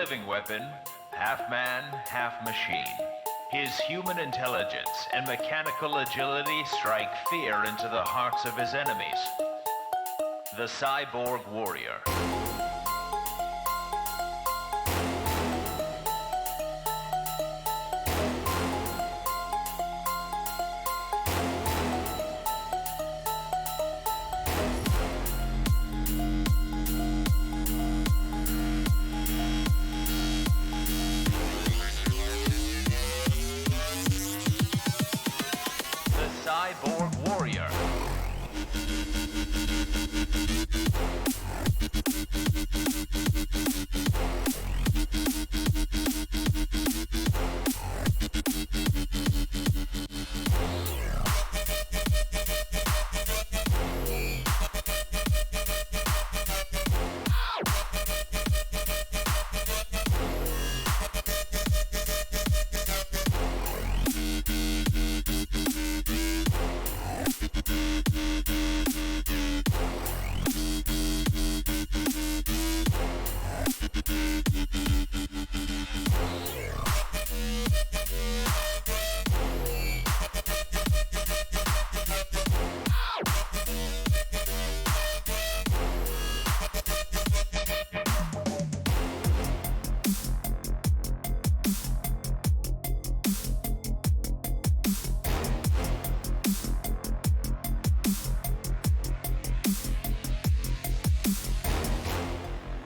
living weapon, half man, half machine. His human intelligence and mechanical agility strike fear into the hearts of his enemies. The Cyborg Warrior. Cyborg Warrior.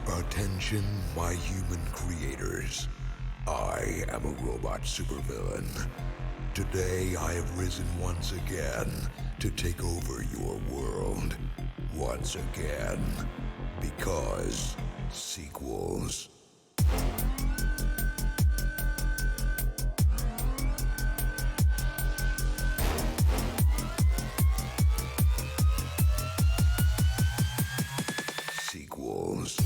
Attention, my human creators. I am a robot supervillain. Today I have risen once again to take over your world. Once again. Because sequels. Sequels.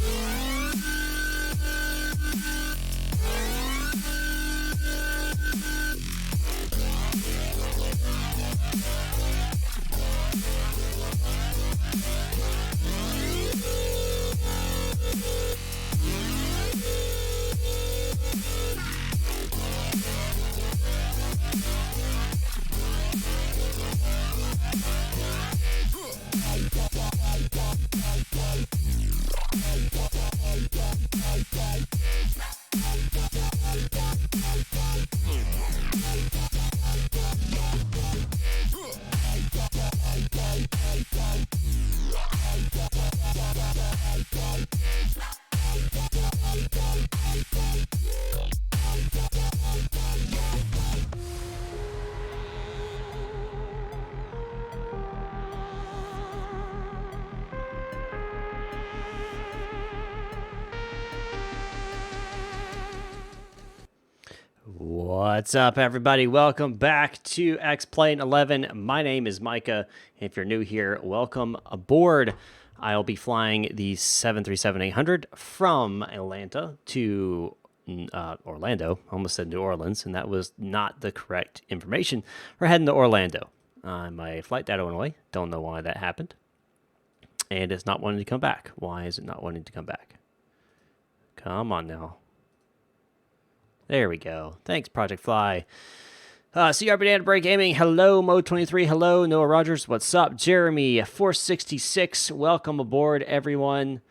What's up, everybody? Welcome back to X-Plane 11. My name is Micah. If you're new here, welcome aboard. I'll be flying the 737-800 from Atlanta to Orlando. Almost said New Orleans, and that was not the correct information. We're heading to Orlando. My flight data went away. Don't know why that happened. And it's not wanting to come back. Why is it not wanting to come back? Come on now. There we go. Thanks, Project Fly. CR Banana Break Gaming. Hello, Mode 23. Hello, Noah Rogers. What's up? Jeremy 466. Welcome aboard, everyone.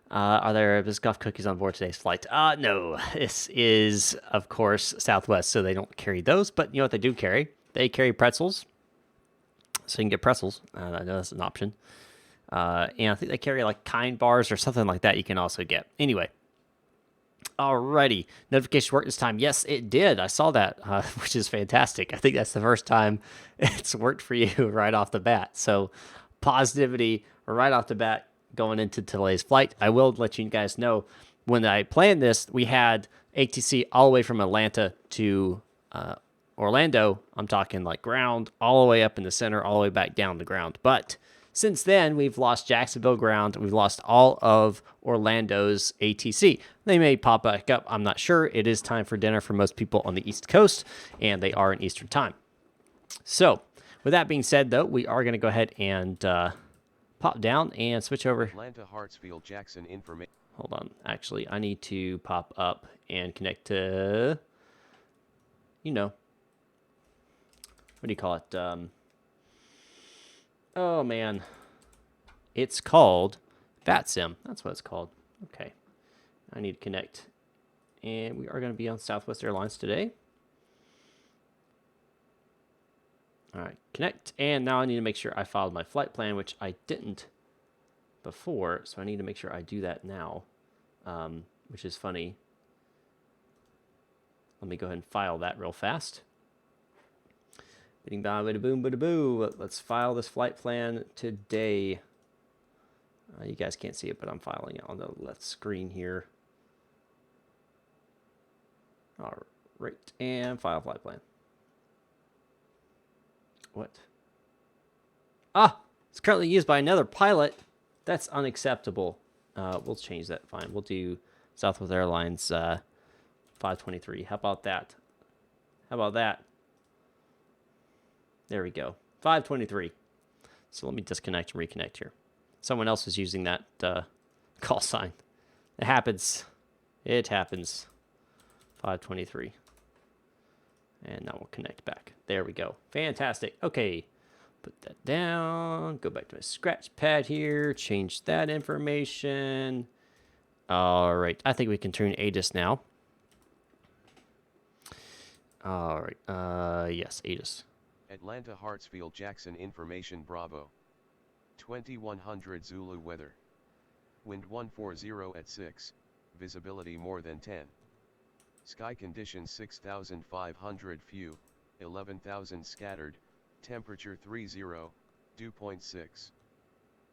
Are there Biscoff cookies on board today's flight? No. This is, of course, Southwest, so they don't carry those. But you know what they do carry? They carry pretzels. So you can get pretzels. I know that's an option. And I think they carry like Kind bars or something like that you can also get. Anyway. Alrighty, notification worked this time. Yes, it did. I saw that, which is fantastic. I think that's the first time it's worked for you right off the bat. So positivity right off the bat going into today's flight. I will let you guys know, when I planned this, we had ATC all the way from Atlanta to Orlando. I'm talking like ground, all the way up in the center, all the way back down the ground. But since then, we've lost Jacksonville ground. We've lost all of Orlando's ATC. They may pop back up. I'm not sure. It is time for dinner for most people on the East Coast, and they are in Eastern time. So with that being said, though, we are going to go ahead and pop down and switch over. Atlanta Hartsfield Jackson information. Hold on. Actually, I need to pop up and connect to, you know, what do you call it? Oh, man. It's called VATSIM. That's what it's called. Okay. I need to connect. And we are going to be on Southwest Airlines today. All right, connect. And now I need to make sure I filed my flight plan, which I didn't before. So I need to make sure I do that now, which is funny. Let me go ahead and file that real fast. Bidding by, bada boom, bada boo. Let's file this flight plan today. You guys can't see it, but I'm filing it on the left screen here. All right, and file flight plan. What? Ah, it's currently used by another pilot. That's unacceptable. We'll change that. Fine. We'll do Southwest Airlines 523. How about that? How about that? There we go. 523. So let me disconnect and reconnect here. Someone else is using that call sign. It happens. It happens. 523. And now we'll connect back. There we go. Fantastic. Okay. Put that down. Go back to my scratch pad here. Change that information. All right. I think we can turn ATIS now. All right. Yes, ATIS. Atlanta Hartsfield Jackson Information Bravo. 2100 Zulu weather. Wind 140 at 6. Visibility more than 10. Sky conditions 6,500 few, 11,000 scattered, temperature 30, dew point 6.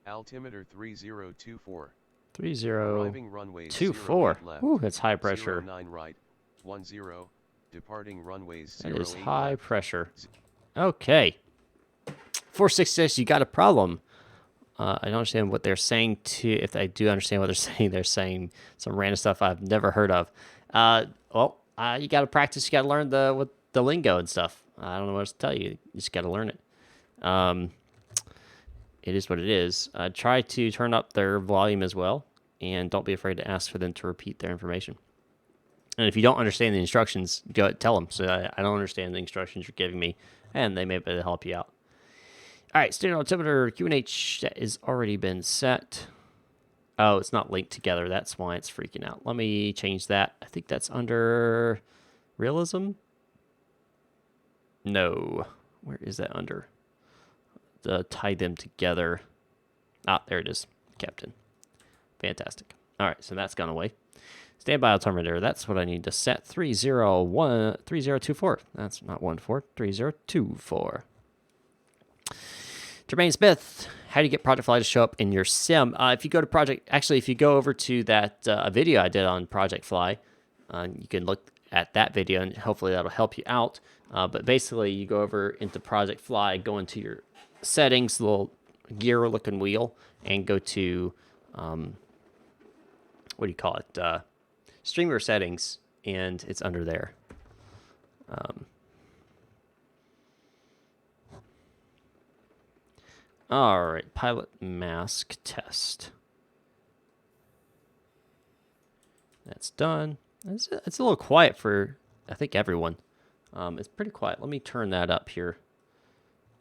Altimeter 3024. 3024. Ooh, that's high pressure. 09 right, 10, departing runways 08 That is high left. pressure. Okay. 466, you got a problem. I don't understand what they're saying to, if I do understand what they're saying some random stuff I've never heard of. You got to practice. You got to learn the lingo and stuff. I don't know what else to tell you. You just got to learn it. It is what it is. Try to turn up their volume as well, and don't be afraid to ask for them to repeat their information. And if you don't understand the instructions, go tell them. So I don't understand the instructions you're giving me, and they may be able to help you out. All right, standard altimeter QNH that has already been set. Oh, it's not linked together. That's why it's freaking out. Let me change that. I think that's under realism. No. Where is that under? Tie them together. Ah, there it is. Captain. Fantastic. All right, so that's gone away. Standby altimeter. That's what I need to set. 3024. That's not 14. 3024. Jermaine Smith, how do you get Project Fly to show up in your sim? If you go to if you go over to that video I did on Project Fly, you can look at that video and hopefully that'll help you out. But basically, you go over into Project Fly, go into your settings, little gear-looking wheel, and go to, what do you call it? Streamer settings, and it's under there. All right, pilot mask test. That's done. It's a little quiet for, I think, everyone. It's pretty quiet. Let me turn that up here.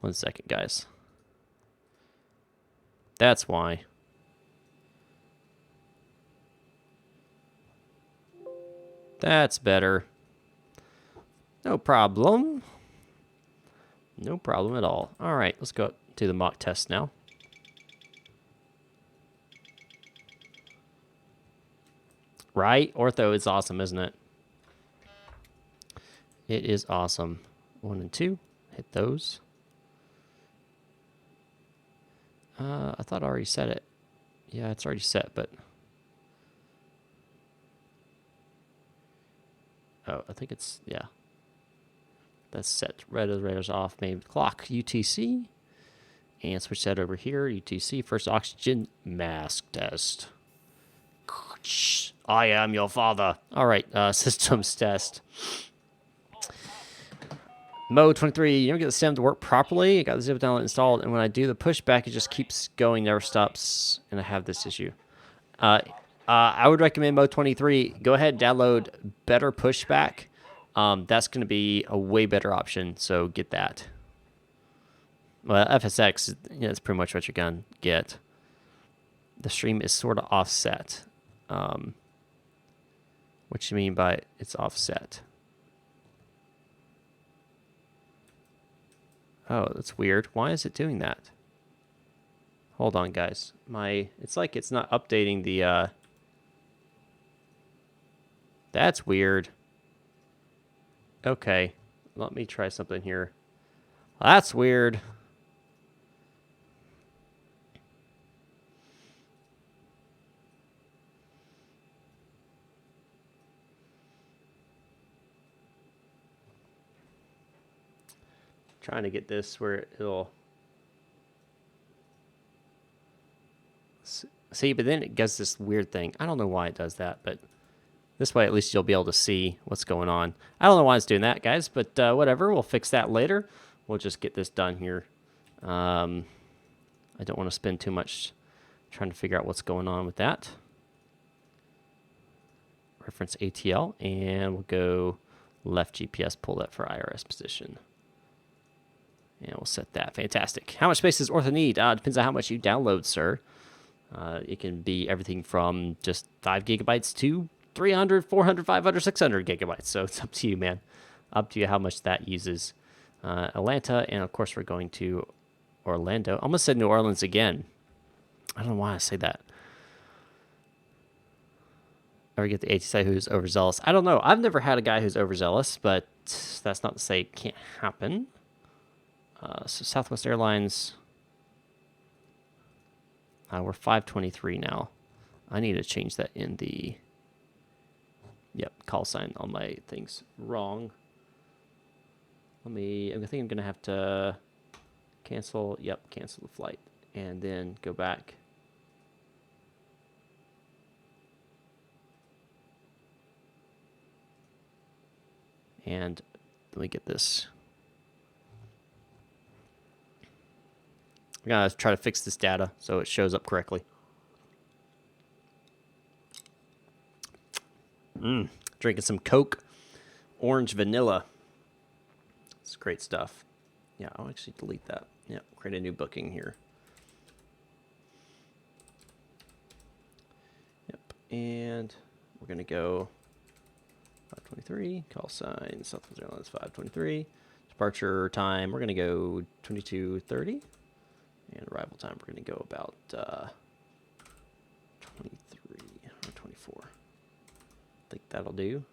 1 second, guys. That's why. That's better. No problem. No problem at all. All right, let's go to the mock test now. Right? Ortho is awesome, isn't it? It is awesome. 1 and 2. Hit those. I thought I already set it. Yeah, it's already set, but... Oh, I think it's... Yeah. That's set. Radar's off. Maybe clock. UTC. And switch that over here. UTC. First oxygen mask test. I am your father. All right. Systems test. Mode 23. You don't get the sim to work properly. I got the zip download installed. And when I do the pushback, it just keeps going. Never stops. And I have this issue. I would recommend Mode 23. Go ahead and download Better Pushback. That's going to be a way better option, so get that. Well, FSX, that's pretty much what you're going to get. The stream is sort of offset. What you mean by it's offset? Oh, that's weird. Why is it doing that? Hold on, guys. It's like it's not updating the... That's weird. Okay, let me try something here. That's weird. Trying to get this where it'll... See, but then it does this weird thing. I don't know why it does that, but this way at least you'll be able to see what's going on. I don't know why it's doing that, guys, but whatever. We'll fix that later. We'll just get this done here. I don't want to spend too much trying to figure out what's going on with that. Reference ATL, and we'll go left GPS, pull that for IRS position. And we'll set that. Fantastic. How much space does Ortho need? Depends on how much you download, sir. It can be everything from just 5 gigabytes to 300, 400, 500, 600 gigabytes. So it's up to you, man. Up to you how much that uses. Atlanta, and of course we're going to Orlando. I almost said New Orleans again. I don't know why I say that. Or get the AT site who's overzealous. I don't know. I've never had a guy who's overzealous, but that's not to say it can't happen. So Southwest Airlines, we're 523 now. I need to change that in the, call sign on my thing's wrong. I think I'm going to have to cancel, cancel the flight, and then go back. And let me get this. I'm going to try to fix this data so it shows up correctly. Drinking some Coke, orange vanilla. It's great stuff. Yeah, I'll actually delete that. Yeah, create a new booking here. Yep, and we're going to go 523, call sign, Southwest Airlines 523. Departure time, we're going to go 22:30. And arrival time, we're going to go about 23 or 24. I think that'll do.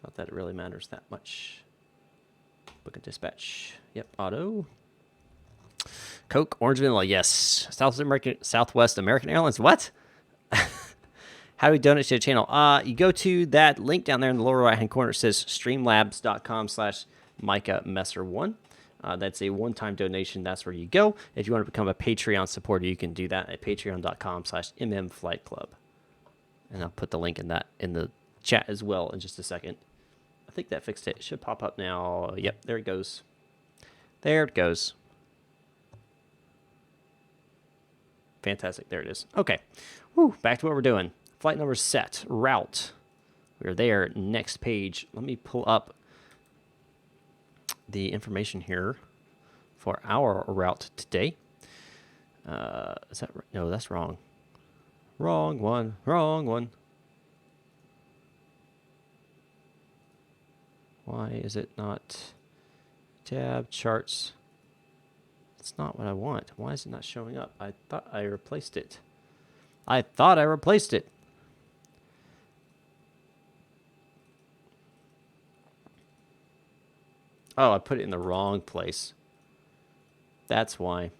Not that it really matters that much. Book and dispatch. Yep, auto. Coke, orange vanilla, yes. Southwest American Airlines, what? How do we donate to the channel? You go to that link down there in the lower right-hand corner. It says streamlabs.com/MicahMesser1. That's a one-time donation. That's where you go. If you want to become a Patreon supporter, you can do that at patreon.com/mmflightclub. And I'll put the link in the chat as well in just a second. I think that fixed it. It should pop up now. Yep, there it goes. There it goes. Fantastic. There it is. Okay. Whew, back to what we're doing. Flight number set. Route. We're there. Next page. Let me pull up the information here for our route today. Is that right? No, that's wrong. Wrong one. Wrong one. Why is it not? Tab, charts. It's not what I want. Why is it not showing up? I thought I replaced it. I thought I replaced it. Oh, I put it in the wrong place. That's why.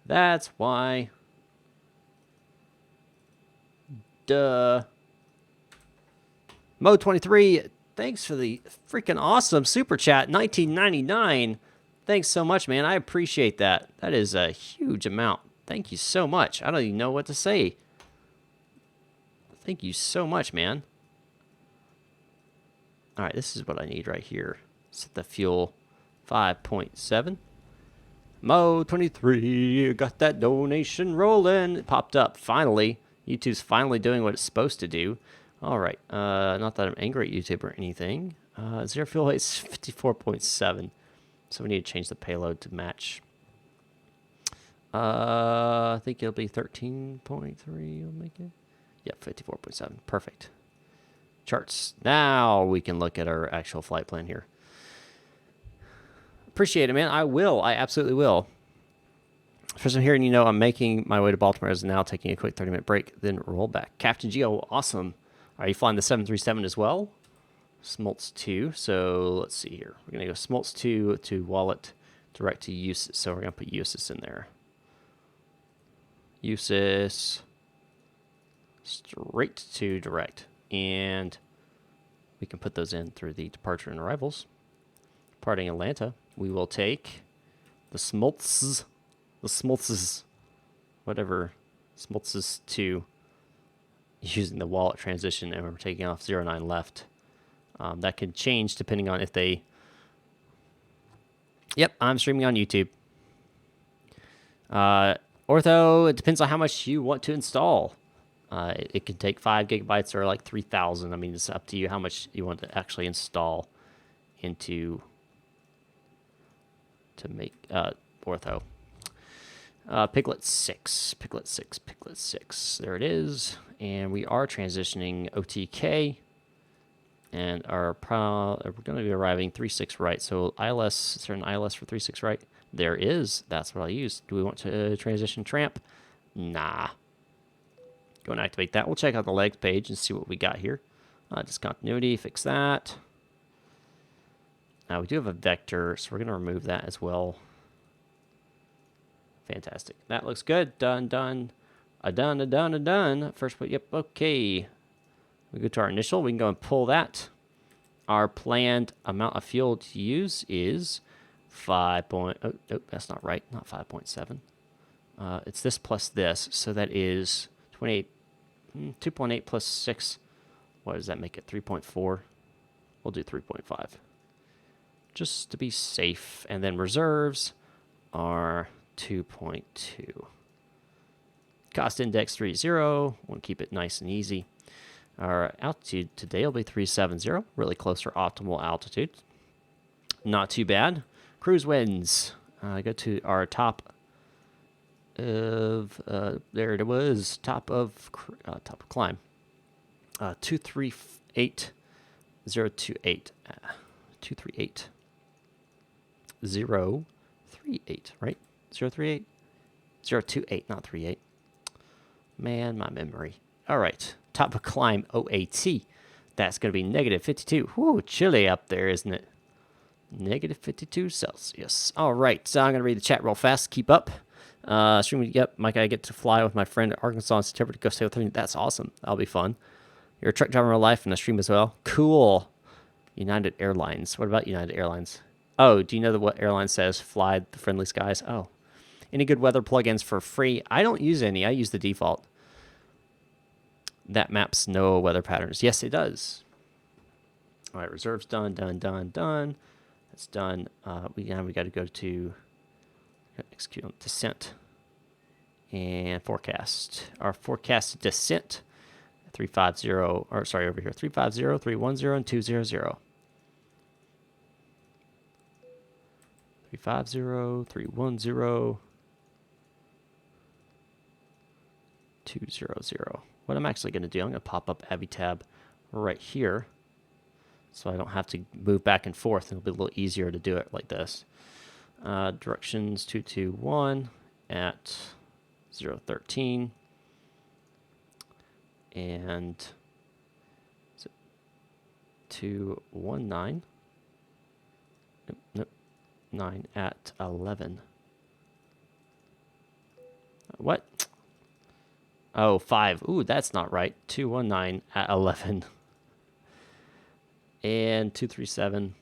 That's why. Duh. Mode 23, thanks for the freaking awesome super chat. 1999. Thanks so much, man. I appreciate that. That is a huge amount. Thank you so much. I don't even know what to say. Thank you so much, man. All right, this is what I need right here. Set the fuel 5.7. Mode 23, got that donation rolling. It popped up finally. YouTube's finally doing what it's supposed to do. All right. Not that I'm angry at YouTube or anything. Zero fuel weight is 54.7. So we need to change the payload to match. I think it'll be 13.3. Will make it. Yep, 54.7. Perfect. Charts. Now we can look at our actual flight plan here. Appreciate it, man. I will. I absolutely will. First, I'm hearing I'm making my way to Baltimore. Is now taking a quick 30-minute break, then roll back. Captain Geo, awesome. Are you flying the 737 as well? Smoltz 2. So let's see here. We're going to go Smoltz 2 to wallet, direct to USIS. So we're going to put USIS in there. USIS straight to direct. And we can put those in through the departure and arrivals. Departing Atlanta, we will take the Smoltz's, whatever, Smoltz's 2, using the wallet transition, and we're taking off 09 left. That could change depending on if they... Yep, I'm streaming on YouTube. Ortho, it depends on how much you want to install. It can take 5 gigabytes or like 3,000. I mean, it's up to you how much you want to actually install into to make Ortho. Piglet 6. There it is. And we are transitioning OTK. And we're going to be arriving 36 right. So ILS, is there an ILS for 36 right? There is. That's what I'll use. Do we want to transition tramp? Nah. Go and activate that. We'll check out the legs page and see what we got here. Discontinuity, fix that. Now we do have a vector, so we're going to remove that as well. Fantastic. That looks good. Done. Done. First, yep, okay. We go to our initial. We can go and pull that. Our planned amount of fuel to use is 5. Oh, that's not right. Not 5.7. It's this plus this, so that is 28. 2.8 plus 6. What does that make it? 3.4. We'll do 3.5. Just to be safe. And then reserves are 2.2. Cost index 30. Want to keep it nice and easy. Our altitude today will be 370. Really close for optimal altitude. Not too bad. Cruise winds. Go to our top of there it was, top of climb, 238 028 238 038, right? 038 028, not 38. Man, my memory. All right, top of climb OAT. That's going to be negative 52. Whoo, chilly up there, isn't it? Negative 52 Celsius. All right, so I'm going to read the chat real fast. Keep up. Streaming, yep, Mike, I get to fly with my friend at Arkansas in September to go stay with him. That's awesome. That'll be fun. You're a truck driver in real life and I stream as well. Cool. United Airlines. What about United Airlines? Oh, do you know what airline says fly the friendly skies? Oh. Any good weather plugins for free? I don't use any. I use the default. That maps no weather patterns. Yes, it does. All right, reserves done. That's done. We got to go to execute on descent and forecast. Our forecast descent 350, or sorry, over here 350, 310, and 200. 350, 310, 200. What I'm actually going to do, I'm going to pop up Avitab right here so I don't have to move back and forth. It'll be a little easier to do it like this. Directions 221 at 013 and 219. Nope, 9 at 11. What? Oh, 5. Ooh, that's not right. 219 at 11. And 237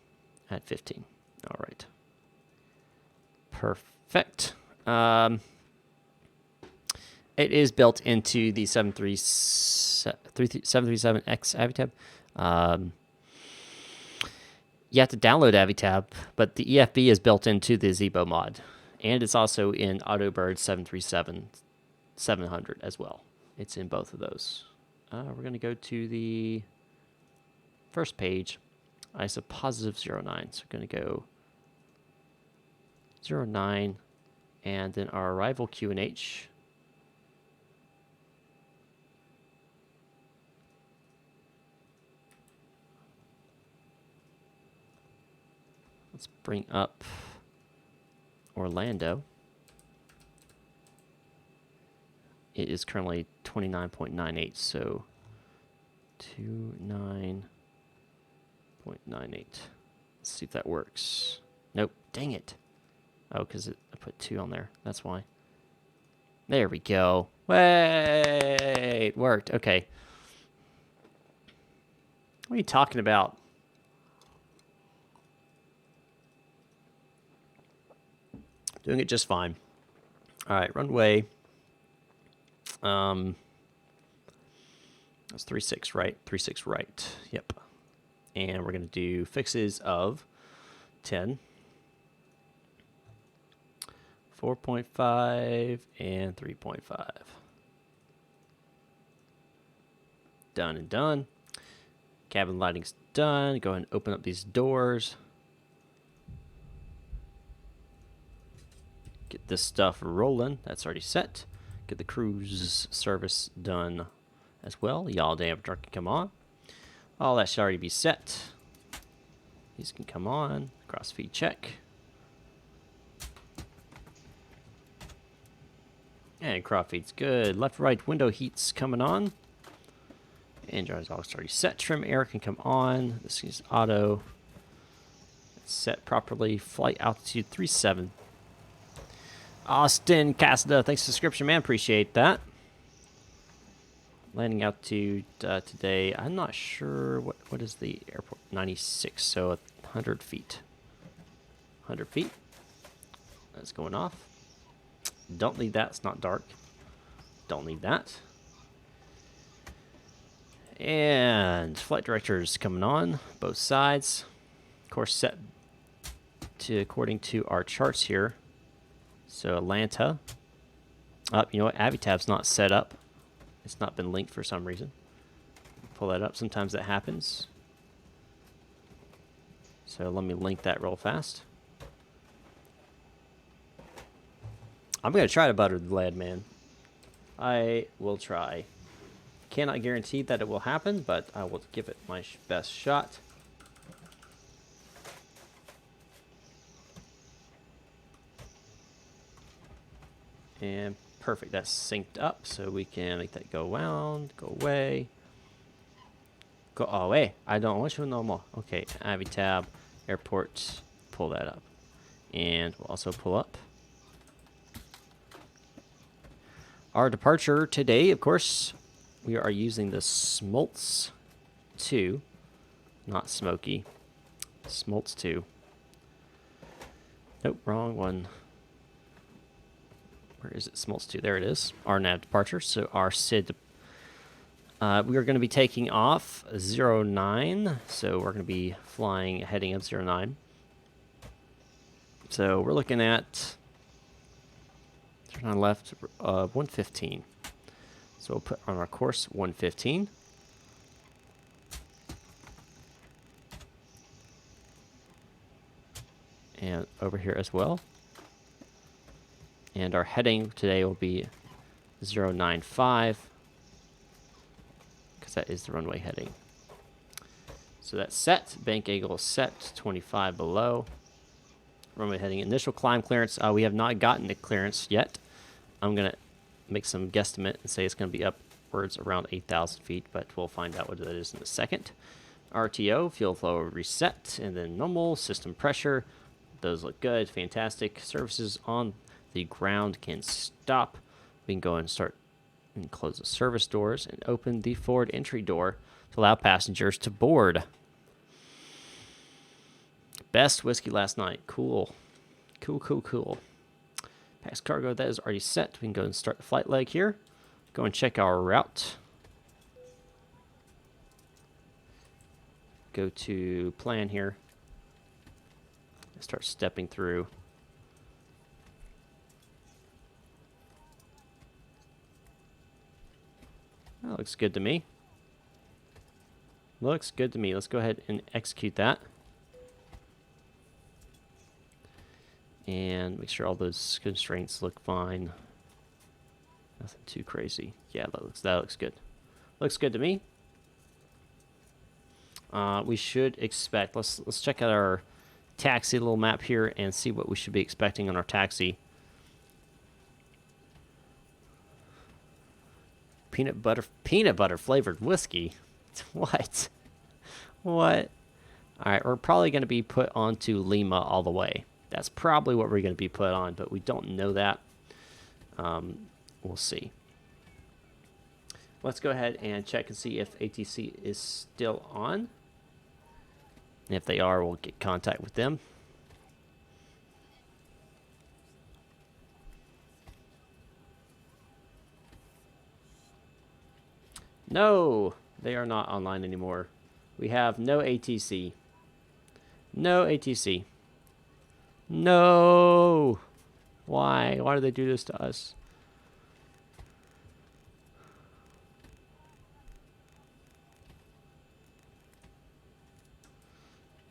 at 15. All right. Perfect. It is built into the 737X Avitab. You have to download Avitab, but the EFB is built into the Zibo mod. And it's also in Autobird 737 700 as well. It's in both of those. We're going to go to the first page. ISO positive 09. So we're going to go 09, and then our arrival QNH. Let's bring up Orlando. It is currently 29.98, so 29.98. Let's see if that works. Nope, dang it. Oh, because I put 2 on there. That's why. There we go. Wait, worked. Okay. What are you talking about? Doing it just fine. All right, runway. That's 36 right. 36 right. Yep. And we're going to do fixes of 10, 4.5, and 3.5. Done and done. Cabin lighting's done. Go ahead and open up these doors. Get this stuff rolling. That's already set. Get the cruise service done as well. Y'all damn truck can come on. All that should already be set. These can come on. Cross feed check. And cross feed's good. Left right window heat's coming on. Engine's already set. Trim air can come on. This is auto. It's set properly. Flight altitude 37. Austin Casada, thanks for the subscription, man. Appreciate that. Landing altitude today. I'm not sure what is the airport. 96, so 100 feet. 100 feet. That's going off. Don't need that. It's not dark. Don't need that. And flight directors coming on both sides. Of course, set to according to our charts here. So Atlanta. You know what? Avitab's not set up. It's not been linked for some reason. Pull that up. Sometimes that happens. So let me link that real fast. I'm going to try to butter the lead, man. I will try. Cannot guarantee that it will happen, but I will give it my best shot. And perfect. That's synced up, so we can make that go around, go away. Go away. I don't want you no more. Okay, Avitab, airport, pull that up. And we'll also pull up our departure today, of course. We are using the Smoltz 2, not Smoky. Smoltz 2. Nope, wrong one. Where is it? Smoltz 2. There it is. Our nav departure. So our SID. We are going to be taking off 09. So we're going to be flying heading of 09. So we're looking at turn on left 115. So we'll put on our course 115. And over here as well. And our heading today will be 095, because that is the runway heading. So that's set. Bank angle is set. 25 below. Runway heading. Initial climb clearance. We have not gotten the clearance yet. I'm going to make some guesstimate and say it's going to be upwards around 8,000 feet, but we'll find out what that is in a second. RTO, fuel flow reset, and then normal, system pressure. Those look good. Fantastic. Services on the ground can stop. We can go and start and close the service doors and open the forward entry door to allow passengers to board. Best whiskey last night. Cool. Cool, cool, cool. Pax cargo, that is already set. We can go and start the flight leg here. Go and check our route. Go to plan here. Start stepping through. Looks good to me. Looks good to me. Let's go ahead and execute that. And make sure all those constraints look fine. Nothing too crazy. Yeah, that looks good. Looks good to me. We should expect. Let's check out our taxi little map here and see what we should be expecting on our taxi. Peanut butter flavored whiskey. What? What? All right, we're probably going to be put onto Lima all the way. That's probably what we're going to be put on, but we don't know that. We'll see. Let's go ahead and check and see if ATC is still on. And if they are, we'll get contact with them. No, they are not online anymore. We have no ATC. No ATC. No. Why? Why do they do this to us?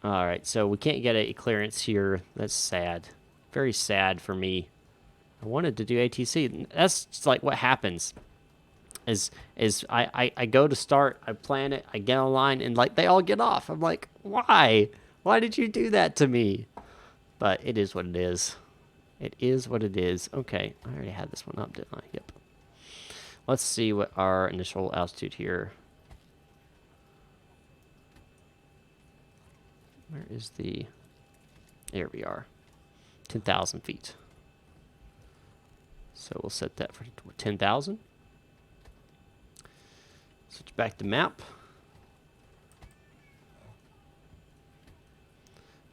All right, so we can't get a clearance here. That's sad. Very sad for me. I wanted to do ATC. That's just like what happens. Is I go to start, I plan it, I get online, and like they all get off. I'm like, why? Why did you do that to me? But it is what it is. It is what it is. Okay, I already had this one up, didn't I? Yep. Let's see what our initial altitude here. Where is the... There we are. 10,000 feet. So we'll set that for 10,000. Switch back to map.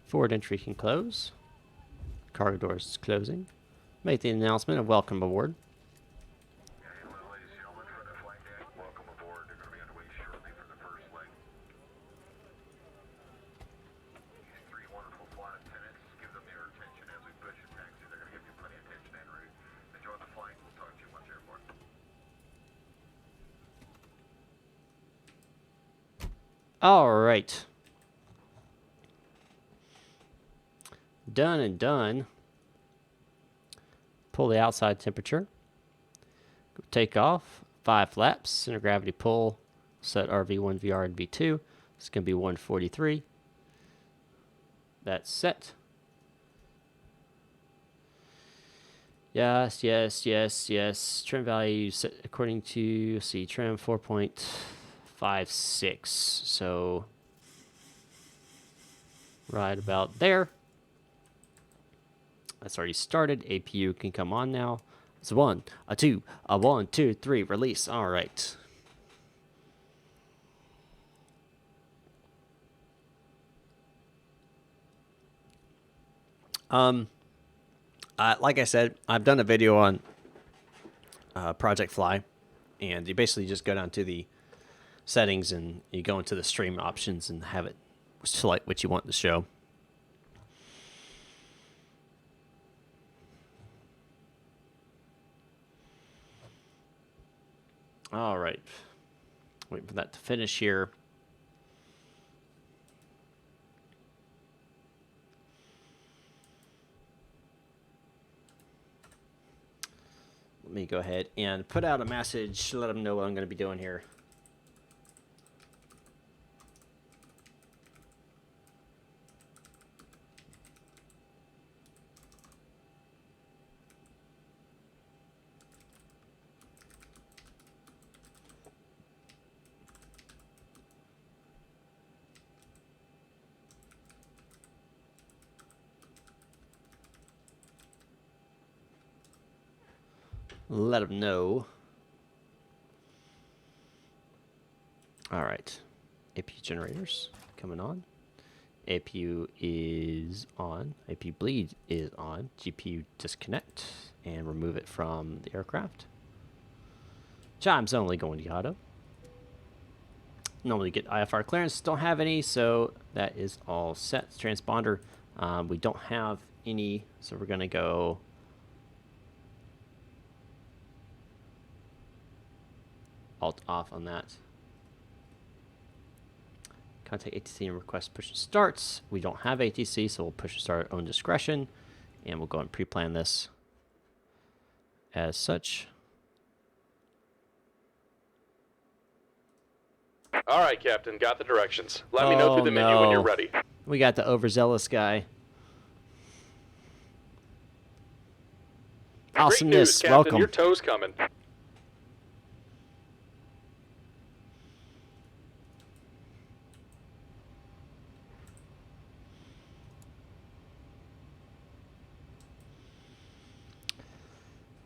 Forward entry can close. Cargo doors is closing. Make the announcement of welcome aboard. All right. Done and done. Pull the outside temperature. Take off. 5 flaps. Center gravity pull. Set RV1, VR, and V2. It's going to be 143. That's set. Yes, yes, yes, yes. Trim value set according to, let's see, trim 4.56. So, right about there. That's already started. APU can come on now. It's a 1, a 2, a 1, 2, 3. Release. All right. Like I said, I've done a video on Project Fly, and you basically just go down to the settings and you go into the stream options and have it select what you want to show. All right. Wait for that to finish here. Let me go ahead and put out a message to let them know what I'm going to be doing here. Let them know. All right. APU generators coming on. APU is on. APU bleed is on. GPU disconnect and remove it from the aircraft. Chimes only going to auto. Normally get IFR clearance. Don't have any, so that is all set. Transponder, we don't have any, so we're going to go... default off on that. Contact ATC and request push and starts. We don't have ATC, so we'll push and start at our own discretion. And we'll go and pre-plan this as such. All right, Captain. Got the directions. Let me know through the menu when you're ready. We got the overzealous guy. Awesomeness. Great news, Captain. Welcome. Your tow's coming.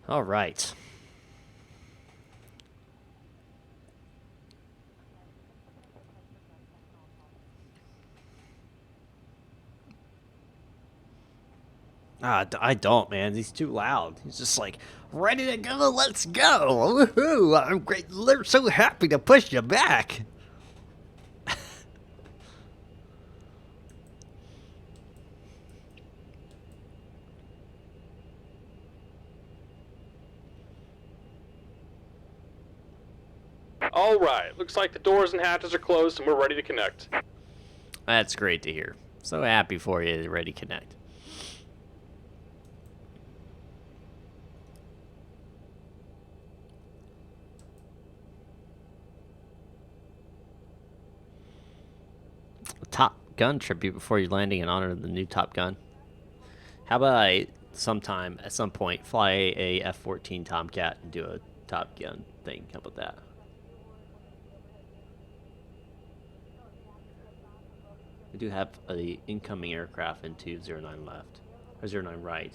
All right. I don't, man. He's too loud. He's just like, ready to go, let's go. Woohoo! I'm great. They're so happy to push you back. All right. Looks like the doors and hatches are closed and we're ready to connect. That's great to hear. So happy for you. Ready to connect. Top Gun tribute before you're landing in honor of the new Top Gun. How about I sometime, at some point, fly a F-14 Tomcat and do a Top Gun thing? How about that? We do have a incoming aircraft into 09 left, or 09 right.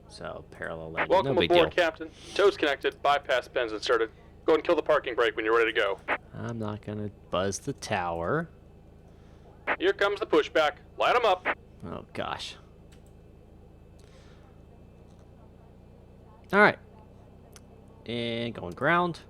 So parallel landing. Welcome No big aboard, deal. Captain. Tow's connected. Bypass pins inserted. Go ahead and kill the parking brake when you're ready to go. I'm not gonna buzz the tower. Here comes the pushback. Light them up. Oh gosh. All right. And going ground.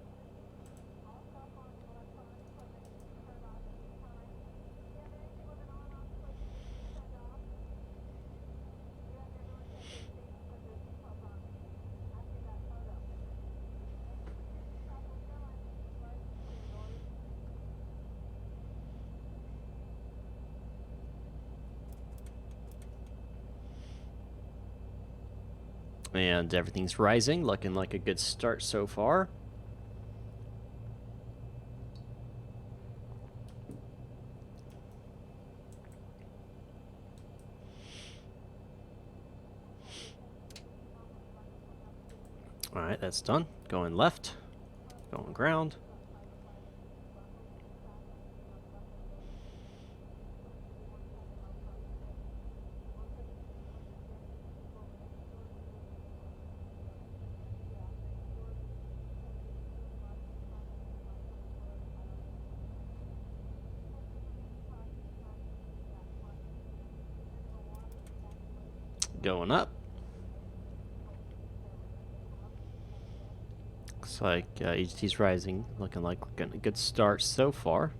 And everything's rising, looking like a good start so far. All right, that's done. Going left, going ground. Going up. Looks like HT's rising, looking like we're getting a good start so far.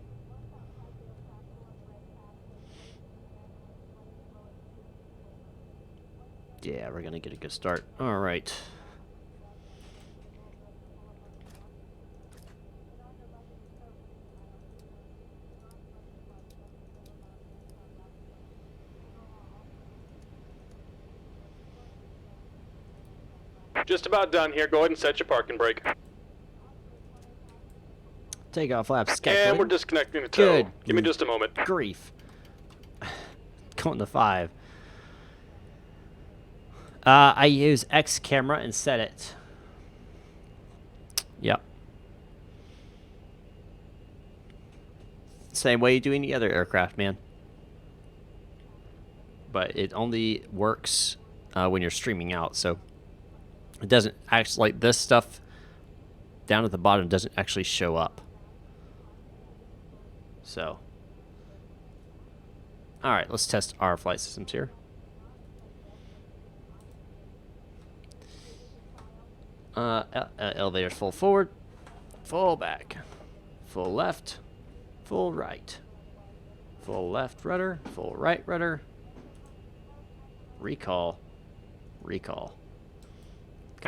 Yeah, we're gonna get a good start. All right. Just about done here. Go ahead and set your parking brake. Takeoff flaps And scheduling. we're disconnecting the tow. Good Give me just a moment. grief. Going to 5. I use X camera and set it. Yep. Same way you do any other aircraft, man. But it only works when you're streaming out, so it doesn't actually, like this stuff down at the bottom doesn't actually show up. So, all right, let's test our flight systems here. Elevators full forward, full back, full left, full right, full left rudder, full right rudder, recall, recall.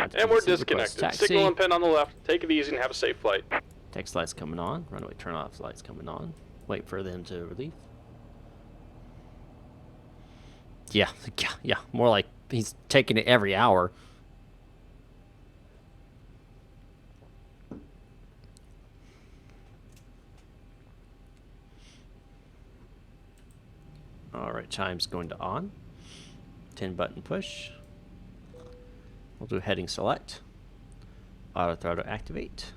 And we're Request disconnected. taxi. Signal and pin on the left. Take it easy and have a safe flight. Text lights coming on. Runway turn off lights coming on. Wait for them to relieve. Yeah. More like he's taking it every hour. Alright, chime's going to on. 10 button push. We'll do heading select. Auto throttle activate.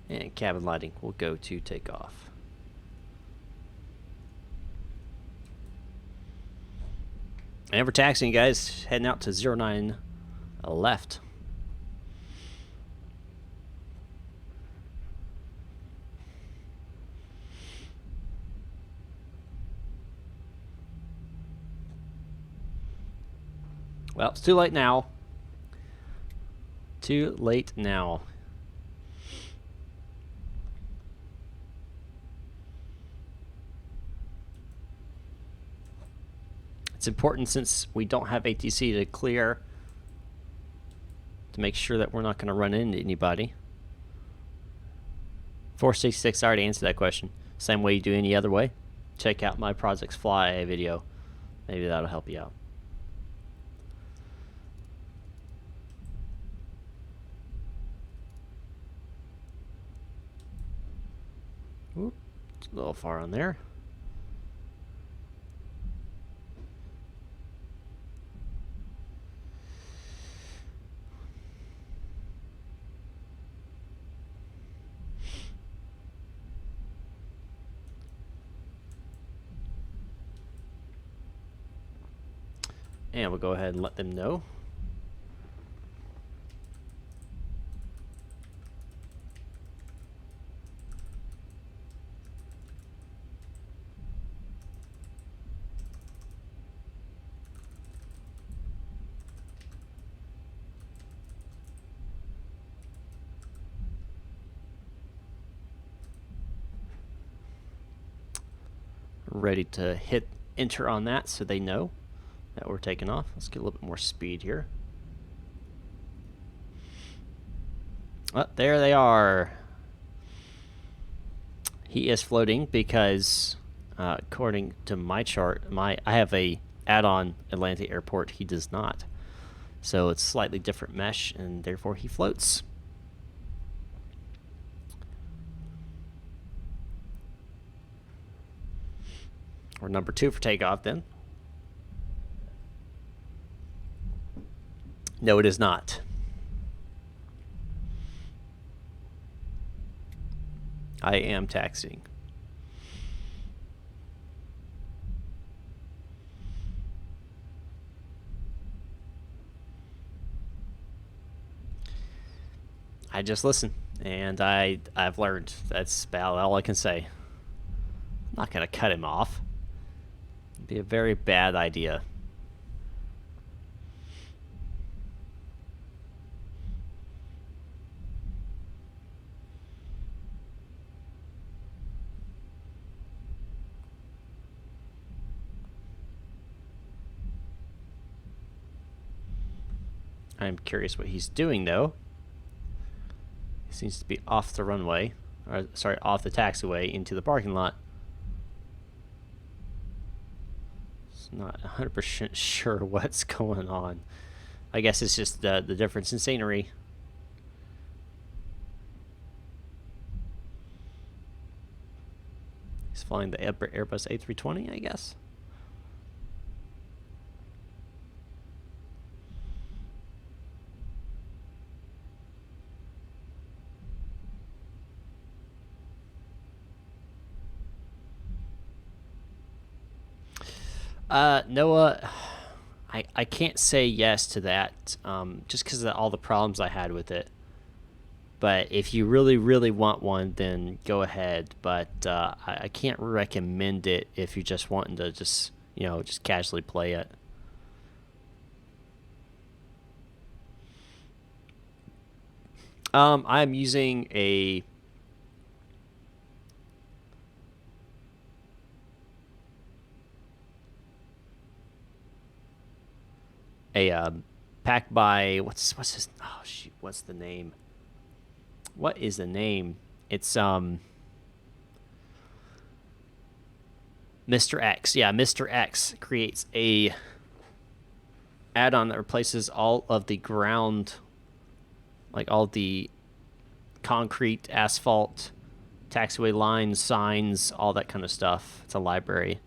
And cabin lighting will go to takeoff. And we're taxiing, guys. Heading out to 09 left. Well, it's too late now. Too late now. It's important, since we don't have ATC to clear, to make sure that we're not going to run into anybody. 466, I already answered that question. Same way you do any other way. Check out my Projects Fly video. Maybe that'll help you out. Oop, it's a little far on there. And we'll go ahead and let them know. Ready to hit enter on that so they know that we're taking off. Let's get a little bit more speed here. Oh, there they are. He is floating because, according to my chart, I have a add-on Atlanta Airport. He does not. So it's slightly different mesh, and therefore he floats. We're number 2 for takeoff then. No, it is not. I am taxiing. I just listen, and I've learned. That's about all I can say. I'm not gonna cut him off. It'd be a very bad idea. I'm curious what he's doing, though. He seems to be off the runway, or sorry, off the taxiway into the parking lot. It's not 100% sure what's going on. I guess it's just the difference in scenery. He's flying the Airbus A320, I guess. Noah, I can't say yes to that, just because of all the problems I had with it. But if you really, really want one, then go ahead. But I can't recommend it if you're just wanting to just casually play it. I'm using a Packed by what's his? Oh shoot, what's the name? What is the name? It's Mr. X. Yeah, Mr. X creates a add-on that replaces all of the ground, like all the concrete, asphalt, taxiway lines, signs, all that kind of stuff. It's a library.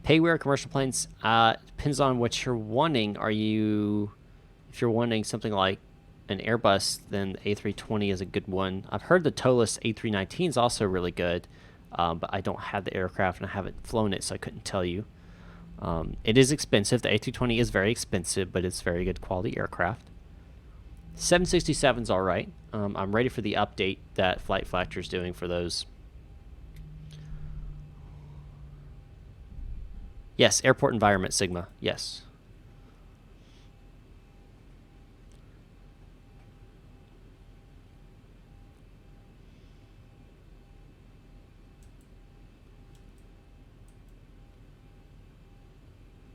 Payware commercial planes depends on what you're wanting. If you're wanting something like an Airbus, then the A320 is a good one. I've heard the TOLUS A319 is also really good, but I don't have the aircraft and I haven't flown it, so I couldn't tell you. It is expensive. The A320 is very expensive, but it's very good quality aircraft. 767's all right. I'm ready for the update that Flight Factor's doing for those. Yes, airport environment, Sigma. Yes.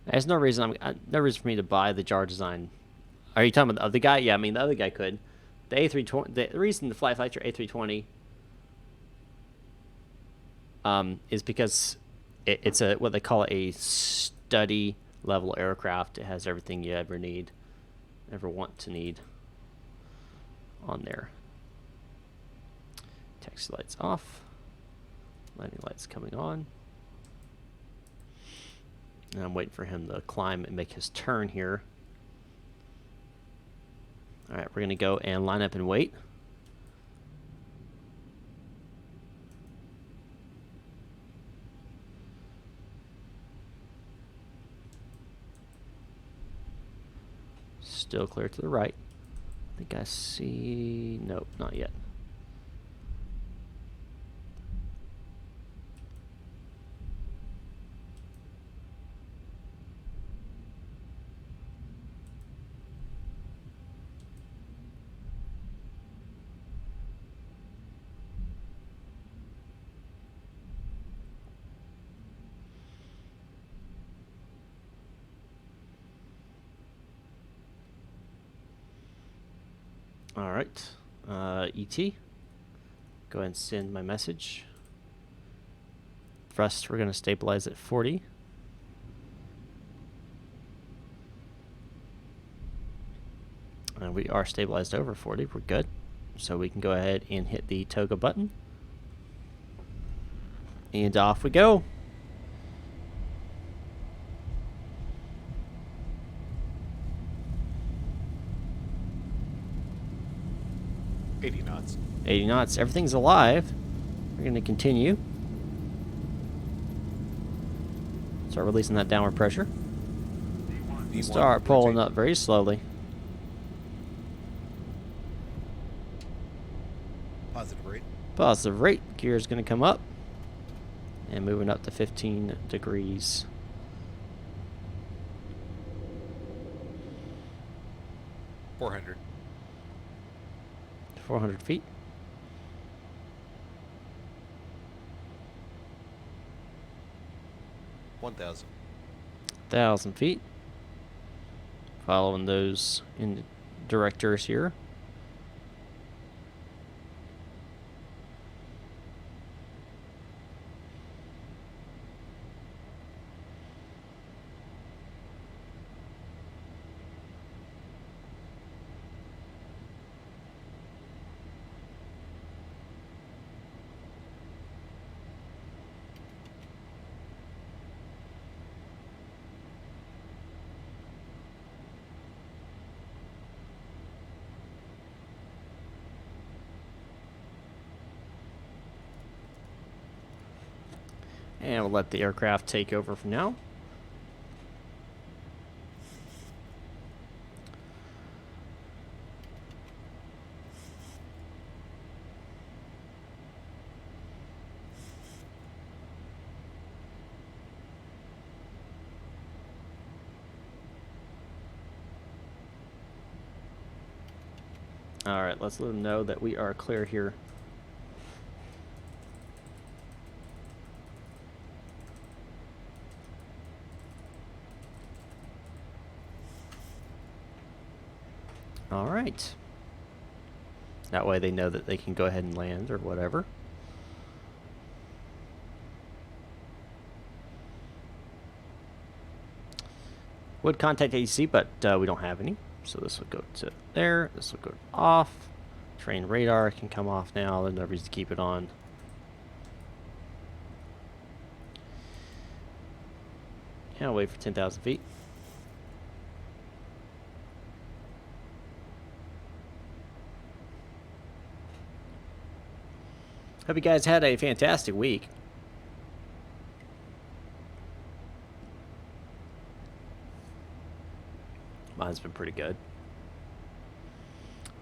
There's no reason no reason for me to buy the jar design. Are you talking about the other guy? Yeah, I mean the other guy could. The A320. The reason the Flight Factor A320 is because it's a what they call a study level aircraft. It has everything you ever want to need on there. Taxi lights off. Landing lights coming on. And I'm waiting for him to climb and make his turn here. All right, we're going to go and line up and wait. Still clear to the right. I think I see... Nope, not yet. All right, ET, go ahead and send my message. Thrust, we're going to stabilize at 40. And we are stabilized over 40, we're good. So we can go ahead and hit the toga button. And off we go. Knots. 80 knots. Everything's alive. We're going to continue. Start releasing that downward pressure. Start pulling up very slowly. Positive rate. Positive rate. Gear is going to come up. And moving up to 15 degrees. $400. 400 feet. 1,000. 1,000 feet. Following those in directors here. And we'll let the aircraft take over for now. All right, let's let them know that we are clear here. All right. That way they know that they can go ahead and land or whatever. Would contact ATC, but we don't have any. So this will go to there. This will go off. Train radar can come off now. There's no reason to keep it on. Yeah, I'll wait for 10,000 feet. Hope you guys had a fantastic week. Mine's been pretty good.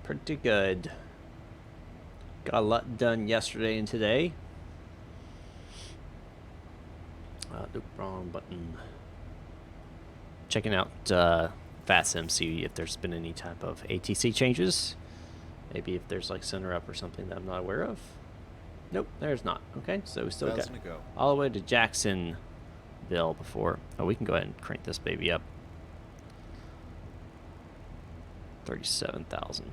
Pretty good. Got a lot done yesterday and today. Nope, wrong button. Checking out VATSIM, see if there's been any type of ATC changes. Maybe if there's like center up or something that I'm not aware of. Nope, there's not. Okay, so we still got 1,000 to go. all the way to Jacksonville before. Oh, we can go ahead and crank this baby up. 37,000.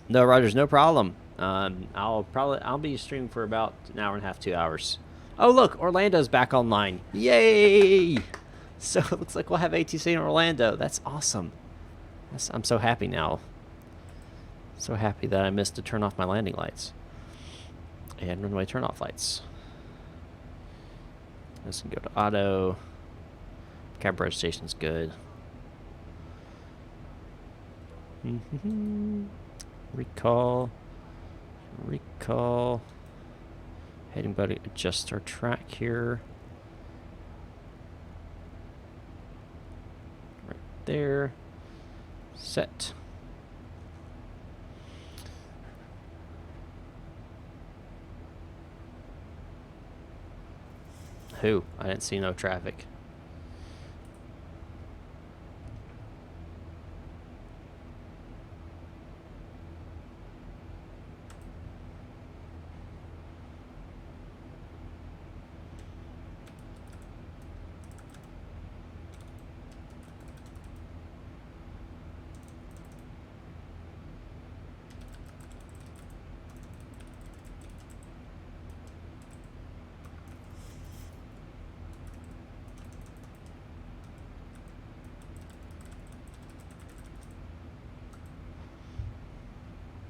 No, Rogers, no problem. I'll be streaming for about an hour and a half, 2 hours. Oh, look, Orlando's back online. Yay! So it looks like we'll have ATC in Orlando. That's awesome. I'm so happy now. So happy that I missed to turn off my landing lights and runway turn-off lights. This can go to auto. Cab registration's good. Recall. Heading buddy, adjust our track here. Right there. Set. Who? I didn't see no traffic.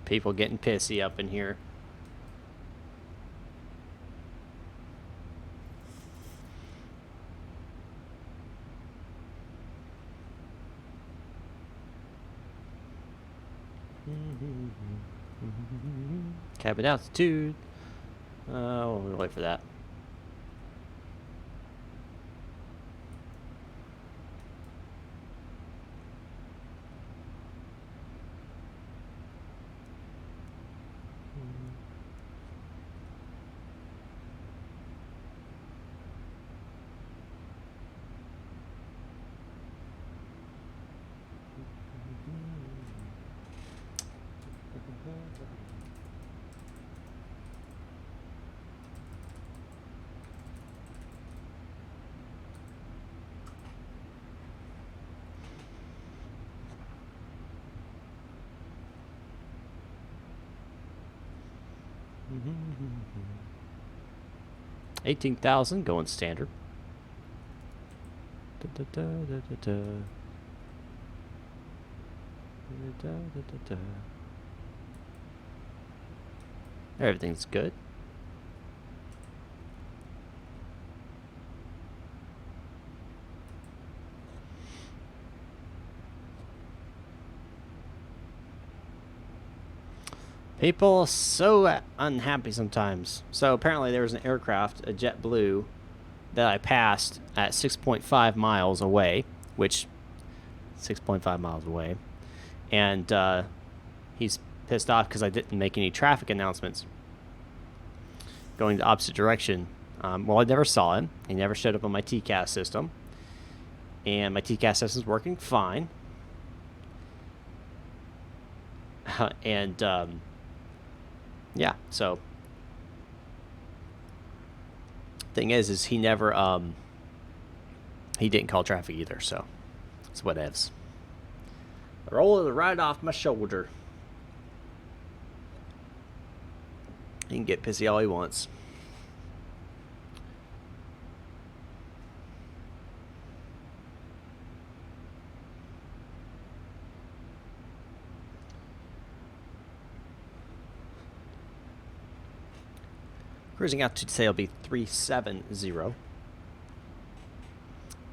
People getting pissy up in here. Cabin altitude. We'll wait for that. Mm-hmm. 18,000 going standard. Everything's good. People are so unhappy sometimes. So apparently there was an aircraft, a JetBlue, that I passed at 6.5 miles away, which 6.5 miles away, and he's pissed off because I didn't make any traffic announcements going the opposite direction. Well, I never saw him. He never showed up on my TCAS system, and my TCAS system's working fine. And yeah, so Thing is he never he didn't call traffic either, so it's whatevs. Roll it right off my shoulder. He can get pissy all he wants. Cruising out to today will be 370.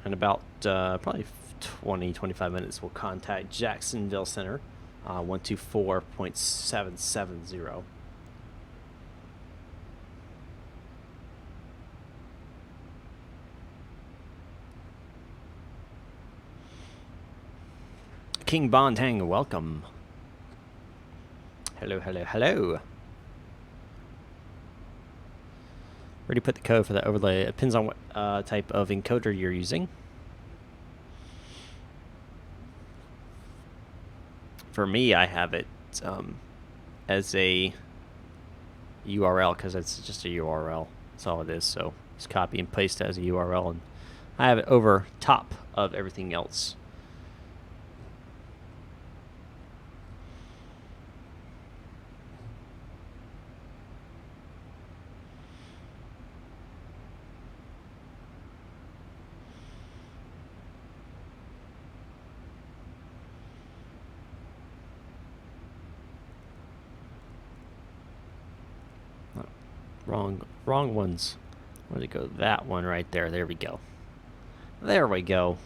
In about probably 20-25 minutes, we'll contact Jacksonville Center, 124.770. King Bondhang, welcome. Hello, hello, hello. Already put the code for that overlay. It depends on what type of encoder you're using. For me, I have it as a URL because it's just a URL. That's all it is. So just copy and paste as a URL, and I have it over top of everything else. Wrong ones. Where'd it go? That one right there. There we go. There we go.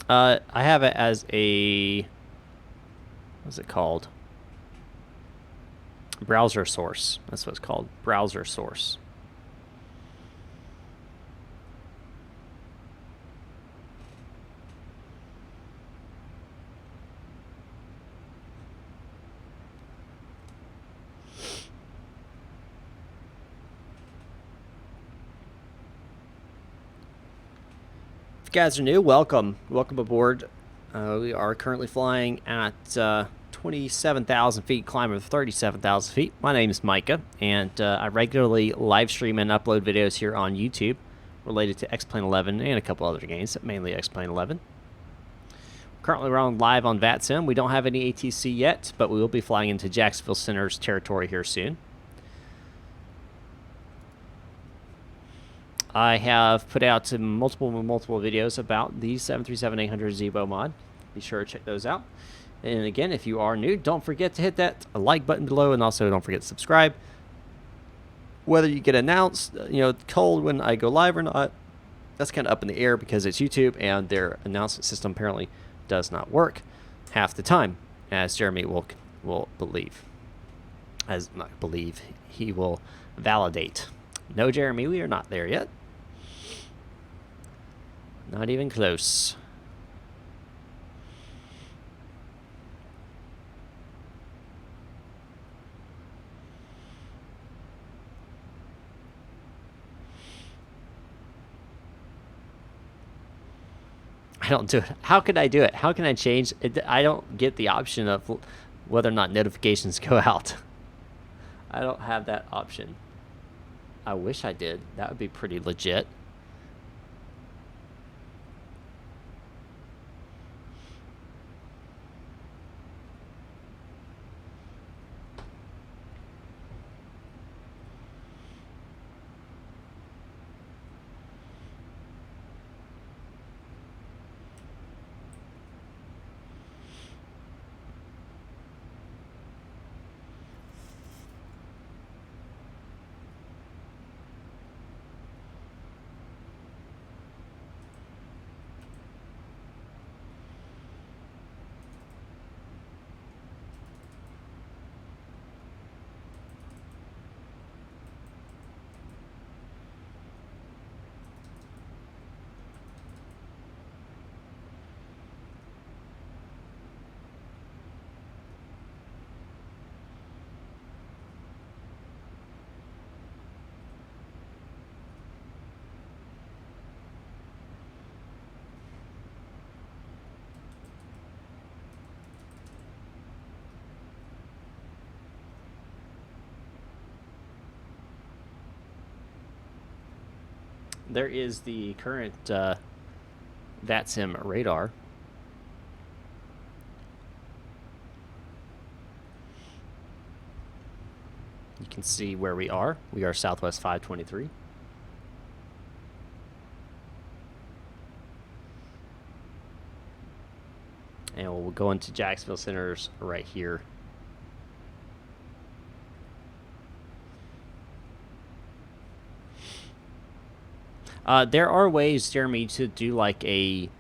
I have it as a, what's it called? Browser source. That's what it's called. Browser source. If you guys are new, welcome. Welcome aboard. We are currently flying at 27,000 feet, climbing 37,000 feet. My name is Micah, and I regularly live stream and upload videos here on YouTube related to X-Plane 11 and a couple other games, mainly X-Plane 11. Currently, we're on live on VATSIM. We don't have any ATC yet, but we will be flying into Jacksonville Center's territory here soon. I have put out multiple videos about the 737-800 Zibo mod. Be sure to check those out. And again, if you are new, don't forget to hit that like button below, and also don't forget to subscribe. Whether you get announced, told when I go live or not, that's kind of up in the air because it's YouTube, and their announcement system apparently does not work half the time, as Jeremy will believe. He will validate. No, Jeremy, we are not there yet. Not even close. I don't do it. How can I do it? How can I change it? I don't get the option of whether or not notifications go out. I don't have that option. I wish I did. That would be pretty legit. there is the current VATSIM radar. You can see where we are. We are Southwest 523. And we'll go into Jacksonville Center's right here. There are ways, Jeremy, to do like an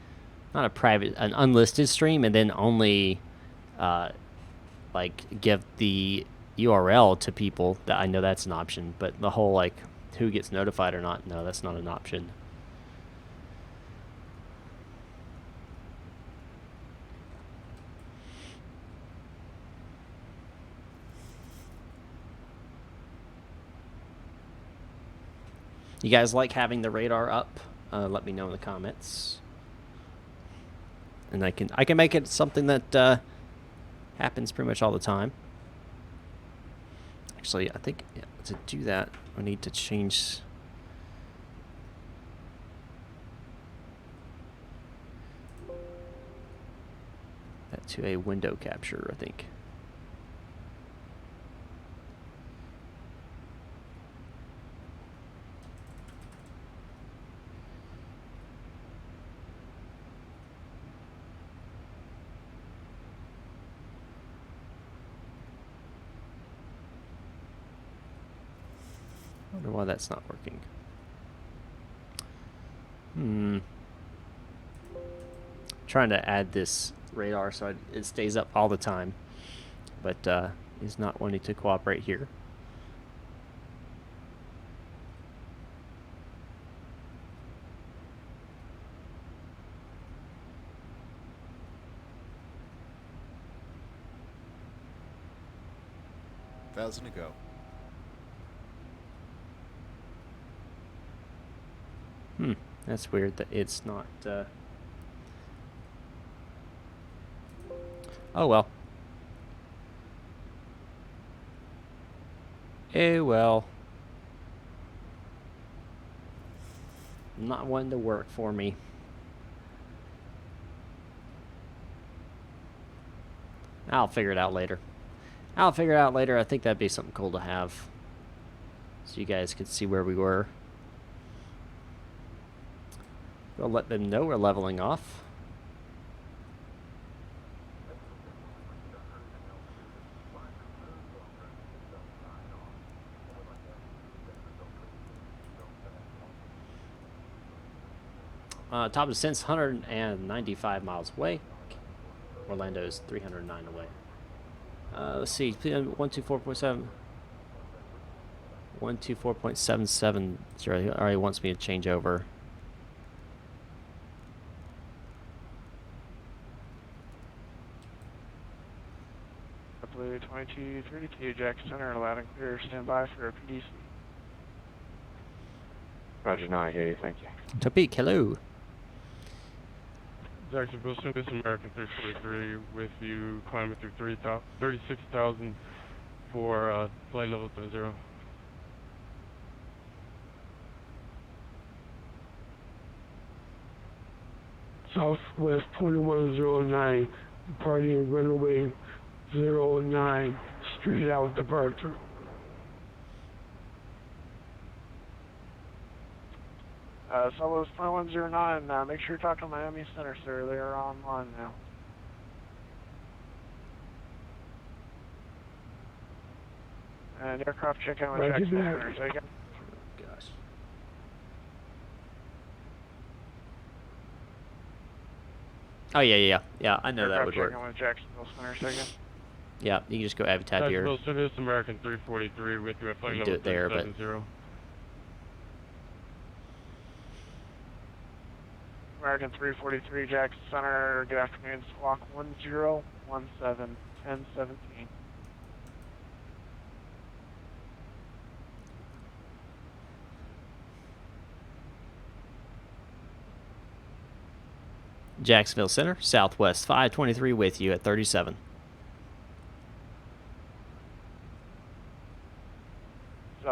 unlisted stream, and then only like give the URL to people. That I know that's an option, but the whole like who gets notified or not, no, that's not an option. You guys like having the radar up? Let me know in the comments, and I can make it something that happens pretty much all the time. Actually, I think to do that, I need to change that to a window capture, I think. I wonder why that's not working. Trying to add this radar so it stays up all the time, but is not wanting to cooperate here. $1,000 to go. That's weird that it's not. Oh well. Eh well. Not one to work for me. I'll figure it out later. I think that'd be something cool to have, so you guys could see where we were. We'll let them know we're leveling off. Top of the Sense, 195 miles away. Orlando's 309 away. Let's see, 124.7. 124.770. He already wants me to change over. Blue 2232, Jackson Center, loud and clear, stand by for a PDC. Roger, now I hear you, thank you. Topik, hello. Jacksonville Center, this is American 343 with you climbing through 36,000 for flight level 30. Southwest 2109, departing runway 09, street out departure. Southwest 2109, make sure you're talking to Miami Center, sir. They are online now. And aircraft check in with Jackson Center, take it. Gosh. Oh yeah. I know that would work. Aircraft check in with Jacksonville Center, take it. Yeah, you can just go Avatar here. Jacksonville Center, this is American 343 with you at flight You level do it there, but 370. American 343, Jackson Center, good afternoon, squawk 1017, 1017. Jacksonville Center, Southwest 523 with you at 37.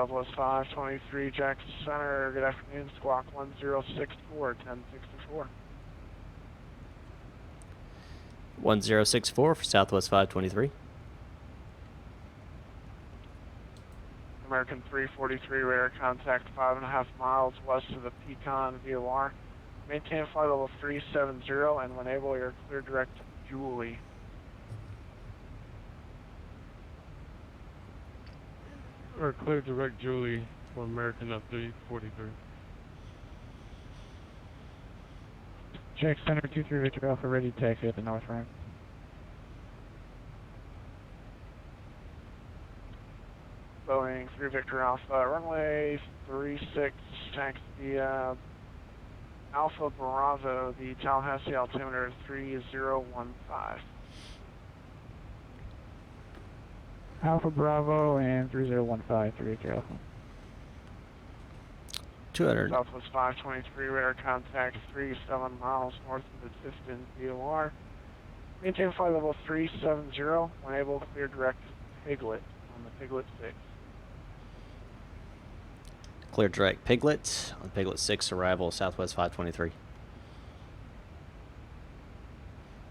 Southwest 523 Jackson Center. Good afternoon, squawk 1064, 1064. 1064 for Southwest 523. American 343 radar contact 5.5 miles west of the Pecan VOR. Maintain flight level 370 and when able, you're clear direct to Julie. Or clear direct Julie for American up 343. Jack Center 23 Victor Alpha ready to take at the north ramp. Boeing 3 Victor Alpha, runway 36, taxi Alpha Bravo, the Tallahassee altimeter 3015. Alpha Bravo and 3015, 3 Victor Alpha. 200. Southwest 523 radar contact 37 miles north of the Tifton VOR. Maintain flight level 370 when able, clear direct Piglet on the Piglet 6. Clear direct Piglet on Piglet 6, arrival Southwest 523.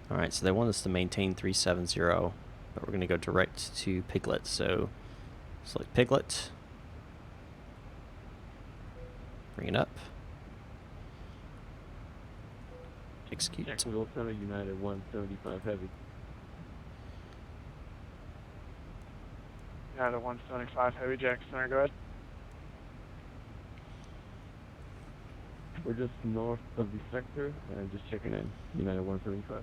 Alright, so they want us to maintain 370, but we're going to go direct to Piglet. So select Piglet, bring it up, execute. Jacksonville Center United 175 Heavy. United 175 Heavy, Jack Center, go ahead. We're just north of the sector and just checking in. United 175.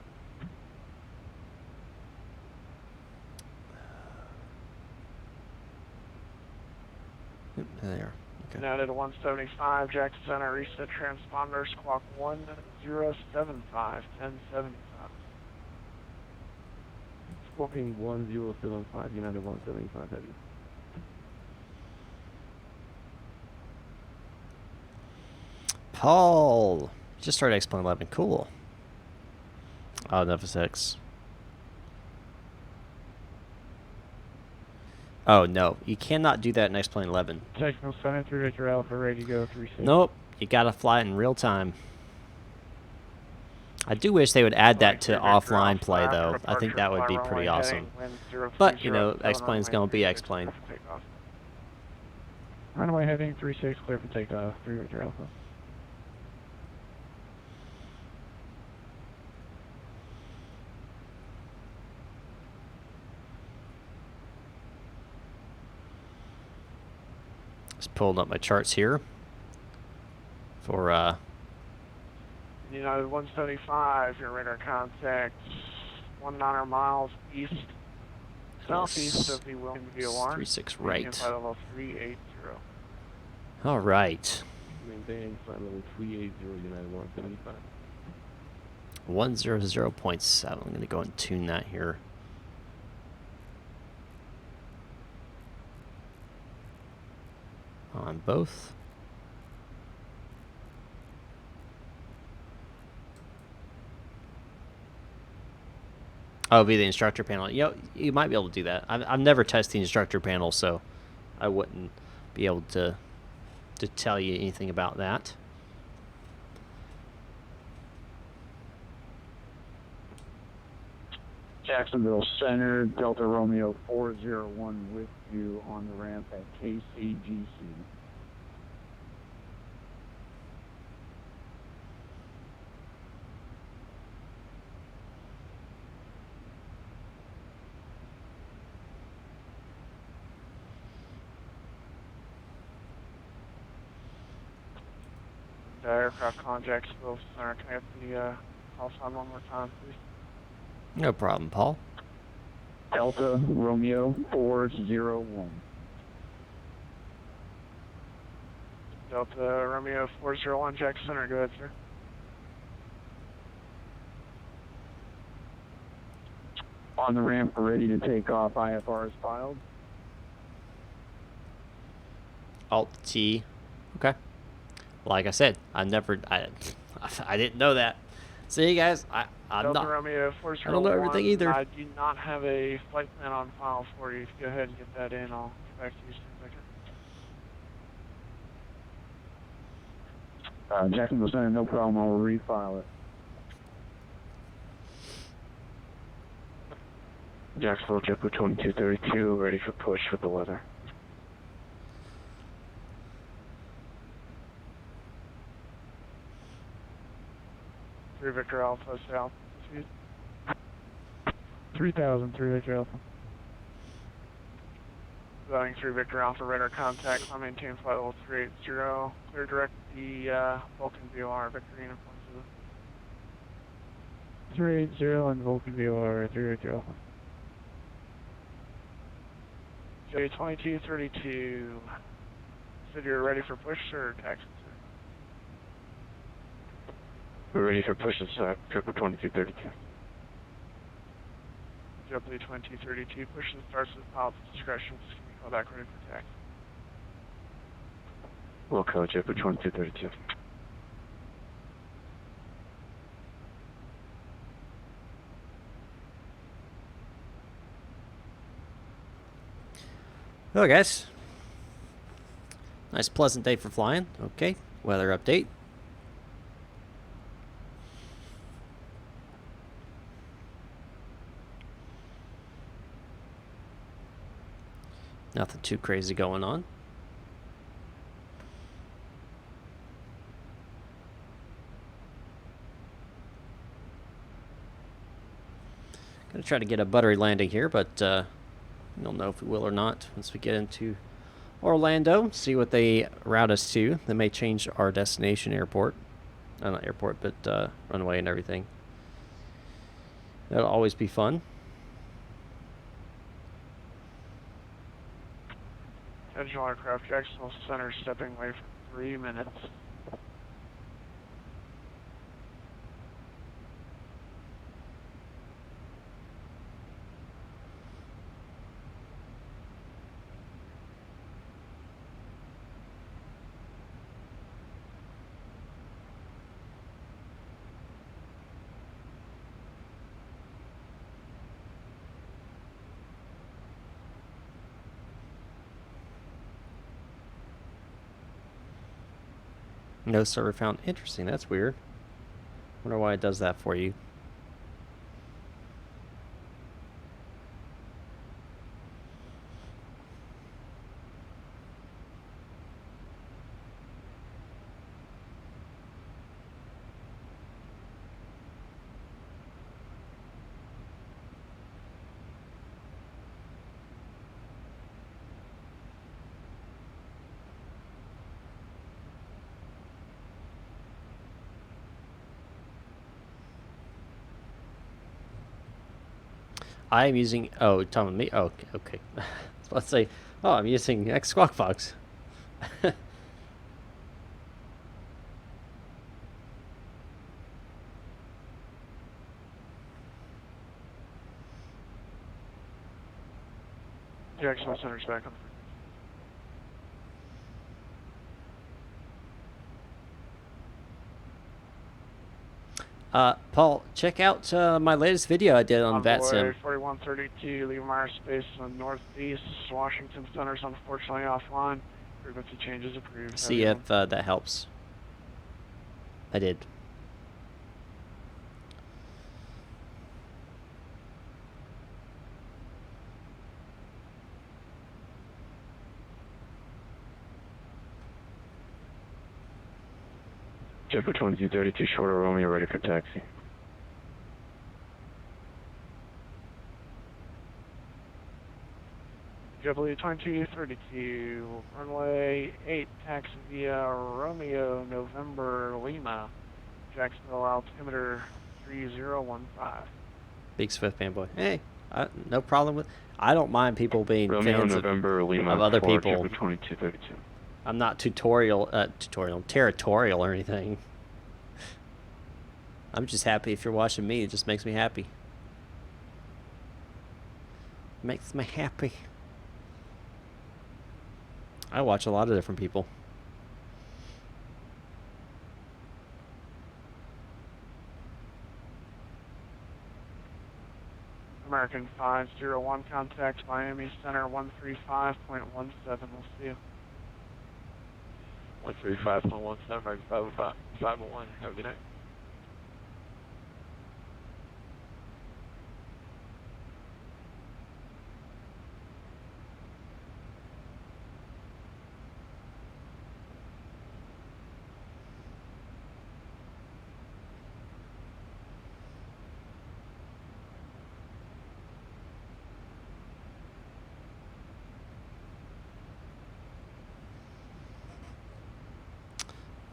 Yep, there they are. Okay. United 175 Jack Center, reset transponder, squawk 1075, 1075. Squawking 1075, United 175 Heavy. Paul! Just started X-Plane 11. Cool. Oh, Nova 6. Oh, no. You cannot do that in X-Plane 11. Jacksonville Center, 3 Victor Alpha, ready to go, 36. Nope. You gotta fly it in real time. I do wish they would add that to offline play, though. I think that would be pretty awesome. But, you know, X-Plane's gonna be X-Plane. Runway heading 36, clear for takeoff, 3 Victor Alpha. Just pulling up my charts here for United 175, your radar contact 19 miles east, southeast of the Williams VOR. 36 right. Flight level 380. All right. Maintaining flight level 380, United 175. 100.7. I'm going to go and tune that here. On both. Oh, it'll be the instructor panel. You know, you might be able to do that. I've never tested the instructor panel, so I wouldn't be able to tell you anything about that. Jacksonville Center, Delta Romeo 401 with you on the ramp at KCGC. Aircraft on Jacksonville Center, can I have the call sign one more time, please? No problem, Paul. Delta Romeo 401. Delta Romeo 401, Jackson Center, go ahead, sir. On the ramp, we're ready to take off. IFR is filed. Alt T. Okay. Like I said, I didn't know that. See, guys, I'm Delta not. Romeo 401, I don't know everything either. I do not have a flight plan on file for you. If you go ahead and get that in, I'll get back to you as soon as Jacksonville Center, no problem. I'll refile it. Jacksonville, JetBlue 2232, ready for push with the weather. Three Victor Alpha South. 3000, 3 Victor Alpha. Boeing 3 Victor Alpha, radar contact, I'll maintain flight level 380. Clear direct the Vulcan VOR, Victor Union 380 and Vulcan VOR, 3 Victor Alpha. J2232. Said you're ready for push or taxi, sir? We're ready for push, sir. Triple 2232. JetBlue 2232, push and starts with pilot's discretion. Just give me a call back ready for taxi. We'll call JetBlue 2232. Hello guys. Nice pleasant day for flying. Okay, weather update. Nothing too crazy going on. Gonna try to get a buttery landing here, but we don't know if we will or not once we get into Orlando. See what they route us to. They may change our destination airport. Not airport, but runway and everything. That'll always be fun. Attention aircraft, Jacksonville Center stepping away for 3 minutes. No server found. Interesting. That's weird. Wonder why it does that for you. I'm using. Oh, telling me. Oh, okay. Let's say. Oh, I'm using X Squawk Fox. Jacksonville Center's back on. Paul, check out my latest video I did on VATSIM. 4132, leave Meyer space on northeast. Washington Center's unfortunately offline. Frequency changes approved. See if that helps. I did. JetBlue 2232, shorter Romeo, ready for taxi. JetBlue 2232, runway 8, taxi via Romeo, November, Lima, Jacksonville altimeter 3015. Big Swift fanboy. Hey, no problem with. I don't mind people being Romeo, fans November, Lima, of other people. JetBlue 2232. I'm not territorial or anything. I'm just happy if you're watching me. It just makes me happy. Makes me happy. I watch a lot of different people. American 501, contact Miami Center 135.17. We'll see you. 135.17, Roger 505, 501. Have a good night.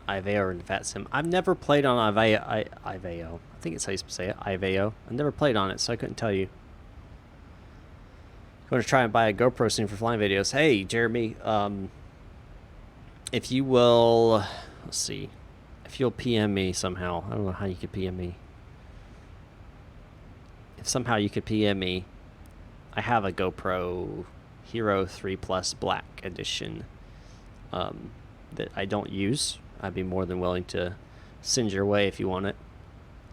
Iveo and VATSIM. I've never played on Iveo. I think it's how you say it. Iveo. I've never played on it, so I couldn't tell you. Going to try and buy a GoPro soon for flying videos. Hey, Jeremy. If you will, let's see. If you'll PM me somehow. I don't know how you could PM me. If somehow you could PM me, I have a GoPro Hero 3 Plus Black Edition that I don't use. I'd be more than willing to send your way if you want it.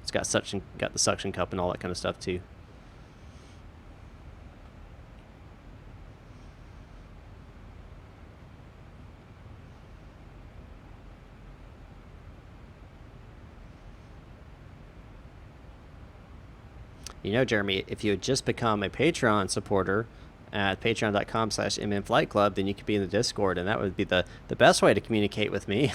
It's got the suction cup and all that kind of stuff too. You know, Jeremy, if you had just become a Patreon supporter at patreon.com/mnflightclub, then you could be in the Discord, and that would be the best way to communicate with me.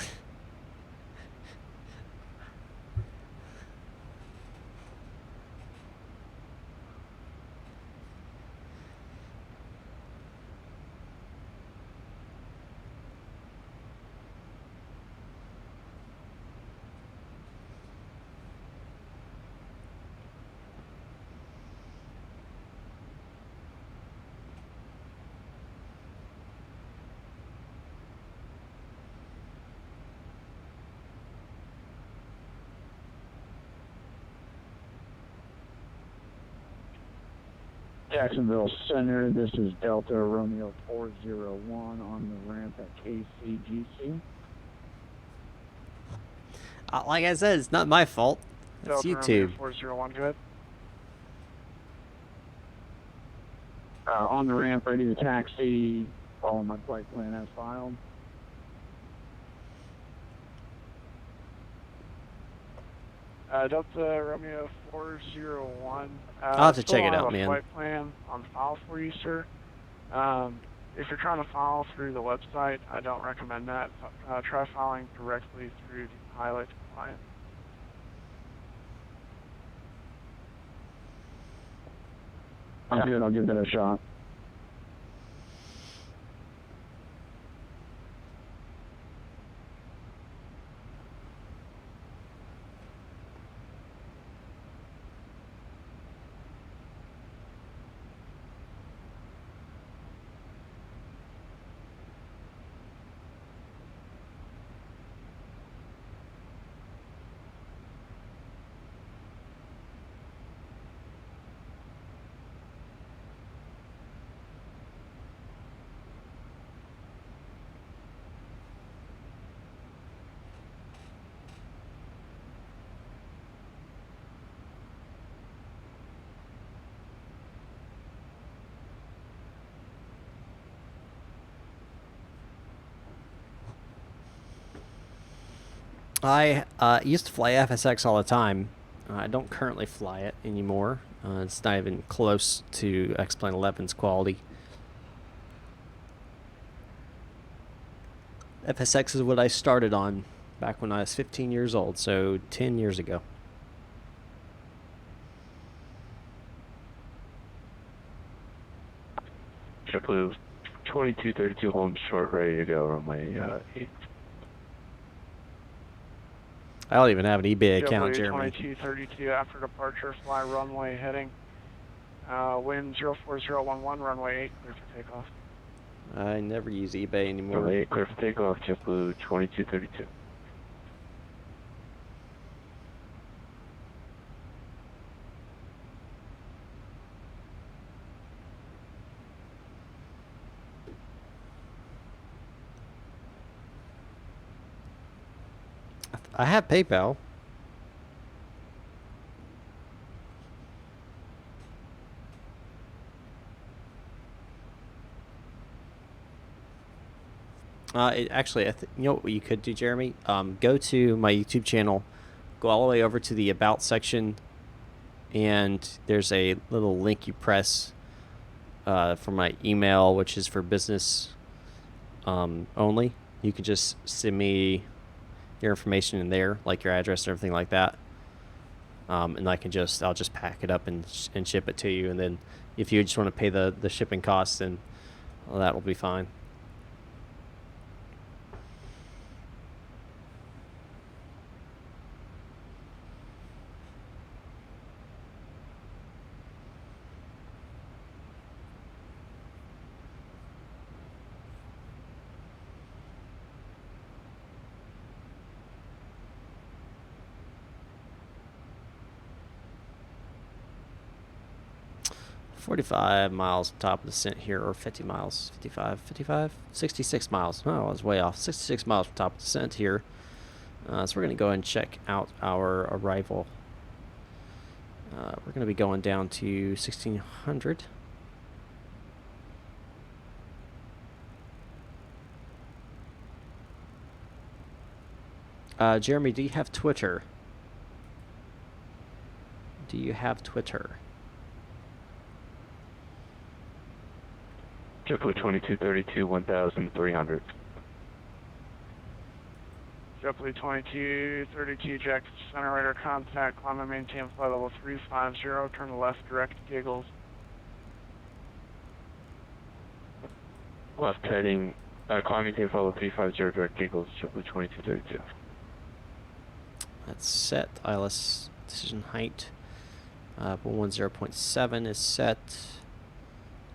Jacksonville Center, this is Delta Romeo 401 on the ramp at KCGC. Like I said, it's not my fault. It's Delta YouTube. Romeo 401, go ahead. On the ramp, ready to taxi, following my flight plan as filed. Delta Romeo 401. I'll have to check it out, man. Flight plan on file for you, sir. If you're trying to file through the website, I don't recommend that. Try filing directly through the pilot client. I'm good. I'll give that a shot. I used to fly FSX all the time. I don't currently fly it anymore. It's not even close to X-Plane 11's quality. FSX is what I started on back when I was 15 years old, so 10 years ago. JetBlue 2232 home short, ready to go on my 8. I don't even have an eBay account, Jeremy. 2232 after departure, fly runway heading. Wind 04011, runway 8, clear for takeoff. I never use eBay anymore. Runway 8, clear for takeoff, JetBlue 2232. I have PayPal. Actually, you know what you could do, Jeremy? Go to my YouTube channel, go all the way over to the About section, and there's a little link you press for my email, which is for business only. You can just send me your information in there, like your address and everything like that. And I'll just pack it up and ship it to you. And then if you just want to pay the shipping costs, then that will be fine. $45 miles top of the descent here, or 50 miles, 55, 66 miles. Oh, I was way off. 66 miles from top of the descent here. So we're going to go ahead and check out our arrival. We're going to be going down to 1600. Jeremy, do you have Twitter? Do you have Twitter? JetBlue 2232, 1300. JetBlue 2232, Jack Center Radar contact, climb and maintain flight level 350, turn left direct Giggles. Left heading, climb maintain flight level 350, direct Giggles, JetBlue 2232. That's set. ILS decision height 110.7 is set.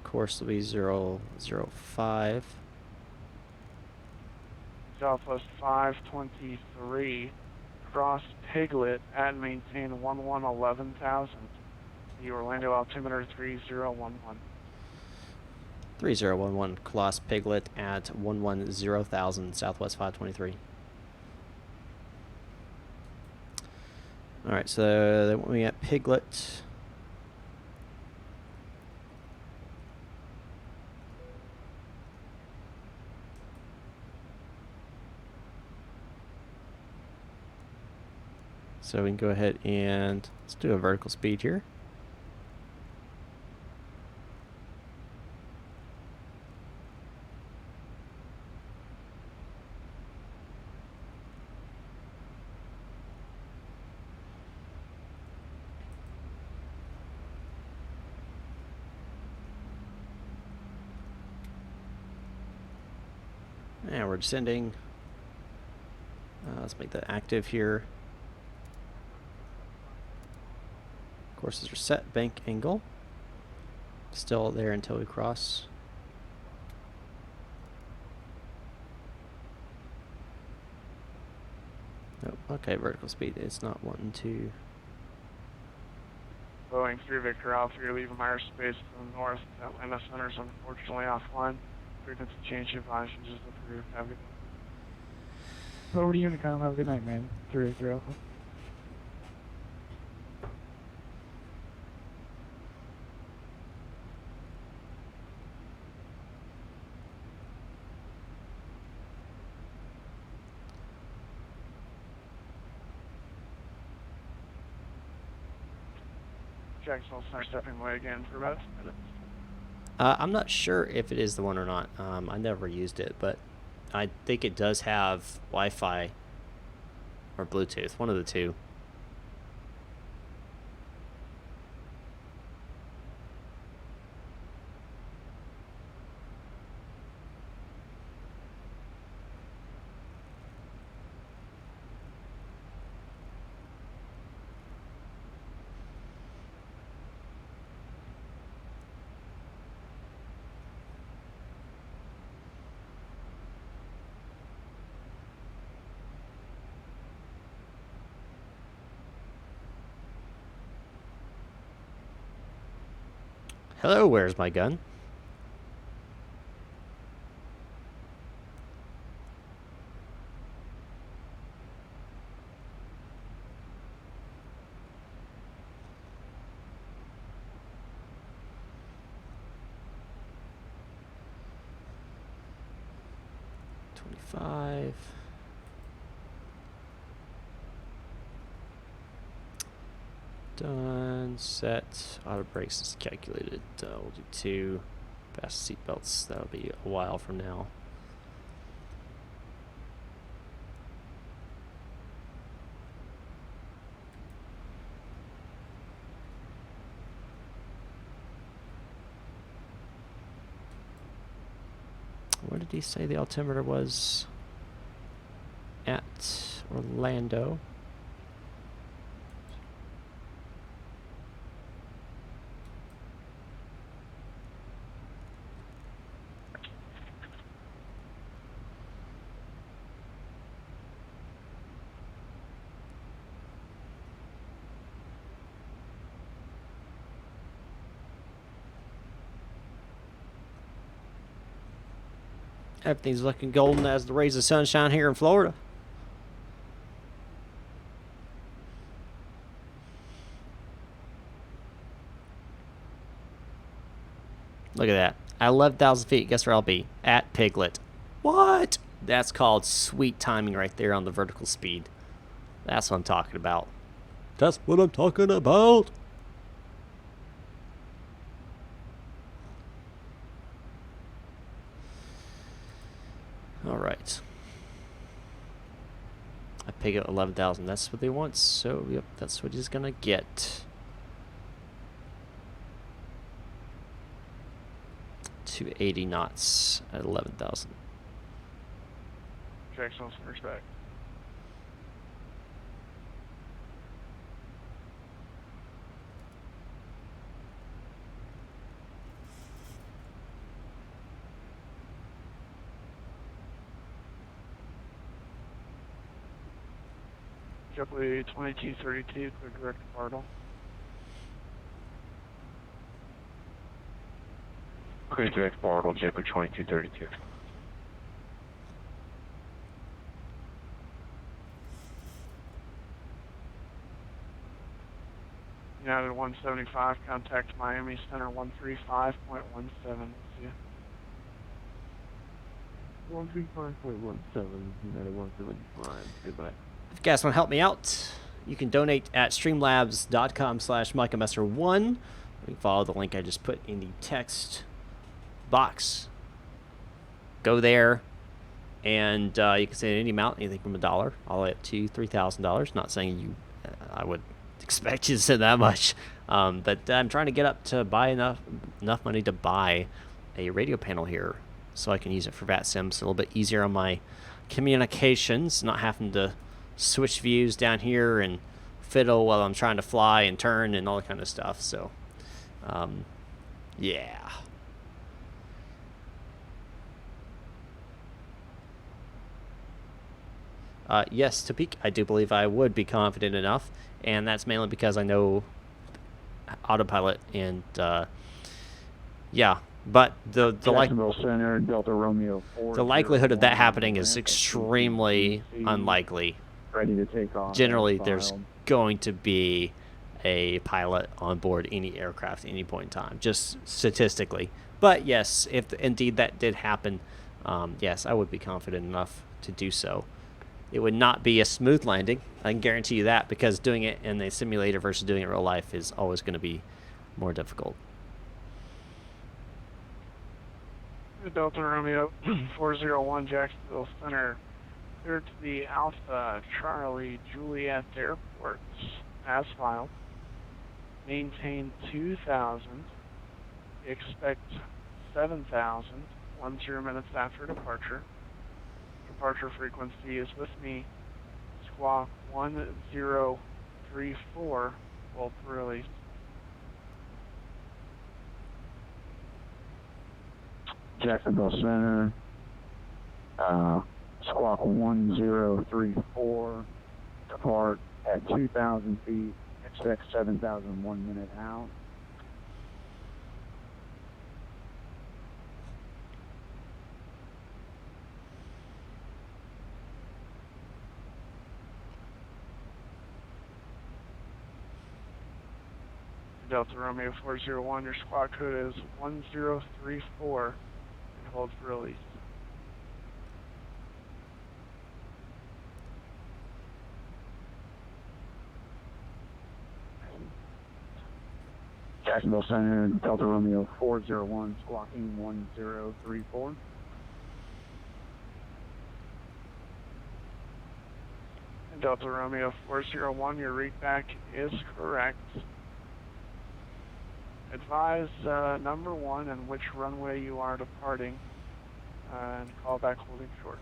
Course will be 005. Southwest 523, cross Piglet at maintain 11,000. The Orlando altimeter 3011. 3011 Colossus Piglet at 110,000 Southwest 523. Alright, so then we at Piglet. So we can go ahead and let's do a vertical speed here. And we're descending. Let's make that active here. Courses are set. Bank angle. Still there until we cross. Nope. Okay, vertical speed. It's not wanting to. Boeing 3 Victor Alpha, you're leaving higher space to the north. Atlanta Center is unfortunately offline. Frequency change advisories is approved. Have a good night. Over to Unicom. Have a good night, man. 3 Victor Alpha. Jacksonville Center stepping away again for about 10 minutes. I'm not sure if it is the one or not. I never used it, but I think it does have Wi-Fi or Bluetooth, one of the two. Hello, where's my gun? 25. Done. Set. Auto brakes is calculated. We'll do 2. Fast seat belts. That'll be a while from now. Where did he say the altimeter was? At Orlando. Everything's looking golden as the rays of sunshine here in Florida. Look at that. At 11,000 feet, guess where I'll be? At Piglet. What? That's called sweet timing right there on the vertical speed. That's what I'm talking about. That's what I'm talking about. All right. I pig at 11,000. That's what they want. So, yep, that's what he's going to get. 280 knots at 11,000. Jackson, respect. JetBlue 2232, clear direct to Bartle. Clear direct Bartle, JetBlue 2232. United 175, contact Miami Center 135.17. See ya. 135.17, United 175, goodbye. If you guys want to help me out, you can donate at streamlabs.com/MicahMesser1. You can follow the link I just put in the text box. Go there, and you can send any amount, anything from $1 all the way up to $3,000. Not saying you, I would expect you to send that much, but I'm trying to get up to buy enough money to buy a radio panel here, so I can use it for VATSIM. It's a little bit easier on my communications, not having to switch views down here and fiddle while I'm trying to fly and turn and all that kind of stuff. So, yeah. Yes, to peak, I do believe I would be confident enough, and that's mainly because I know autopilot and yeah. But the Center, Delta Romeo 4, the likelihood of that happening is extremely unlikely. ready to take off. Generally, there's going to be a pilot on board any aircraft at any point in time, just statistically. But yes, if indeed that did happen, yes, I would be confident enough to do so. It would not be a smooth landing, I can guarantee you that, because doing it in a simulator versus doing it in real life is always going to be more difficult. Delta Romeo 401, Jacksonville Center, clear to the Alpha Charlie Juliet Airport, as filed. Maintain 2,000, expect 7,000, 10 minutes after departure. Departure frequency is with me, squawk 1034, both release. Jacksonville Center, squawk 1034, depart at 2,000 feet, expect 7,000 1 minute out. Delta Romeo 401, your squawk code is 1034, and hold for release. Jacksonville Center, Delta Romeo 401, squawking 1034. Delta Romeo 401, your read back is correct. Advise number 1 and which runway you are departing, and call back holding short.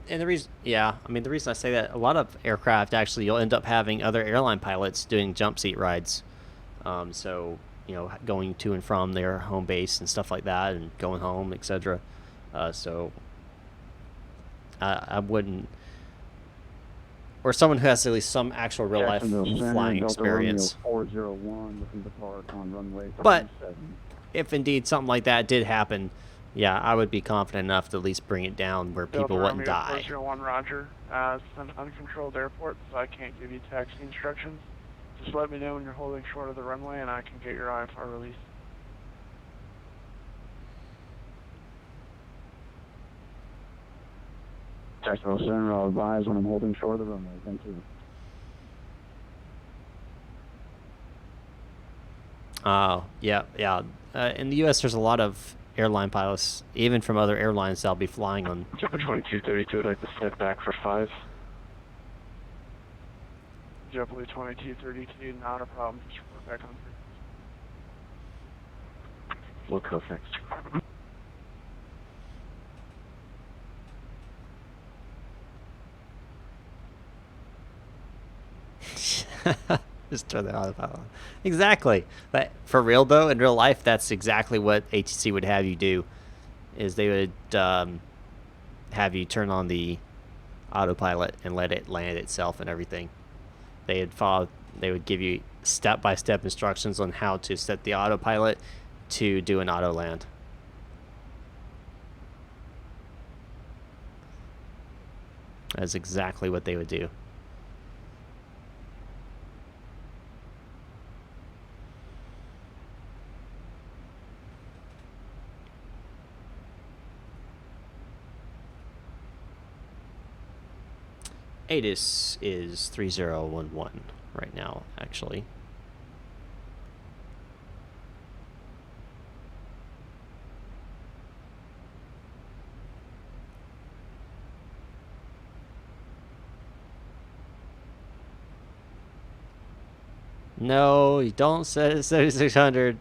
And the reason, the reason I say that, a lot of aircraft actually, you'll end up having other airline pilots doing jump seat rides. So, going to and from their home base and stuff like that, and going home, etc. So, I wouldn't, or someone who has at least some actual real life flying experience. Delta Romeo 401, looking to depart on runway 37. But if indeed something like that did happen, yeah, I would be confident enough to at least bring it down where people wouldn't die. Delta Romeo 401, Roger. It's an uncontrolled airport, so I can't give you taxi instructions. Just let me know when you're holding short of the runway, and I can get your IFR release. Jacksonville Center, I'll advise when I'm holding short of the runway. Thank you. Yeah. In the U.S., there's a lot of airline pilots, even from other airlines, that'll be flying on. JetBlue 2232, I'd like to step back for 5. JetBlue 2232, not a problem. Just report back on frequency. Local, thanks. Just turn the autopilot on. Exactly. But for real, though, in real life, that's exactly what ATC would have you do, is they would have you turn on the autopilot and let it land itself and everything. They would give you step-by-step instructions on how to set the autopilot to do an auto land. That's exactly what they would do. ATIS is 3011 right now, actually. No, you don't set it at 7600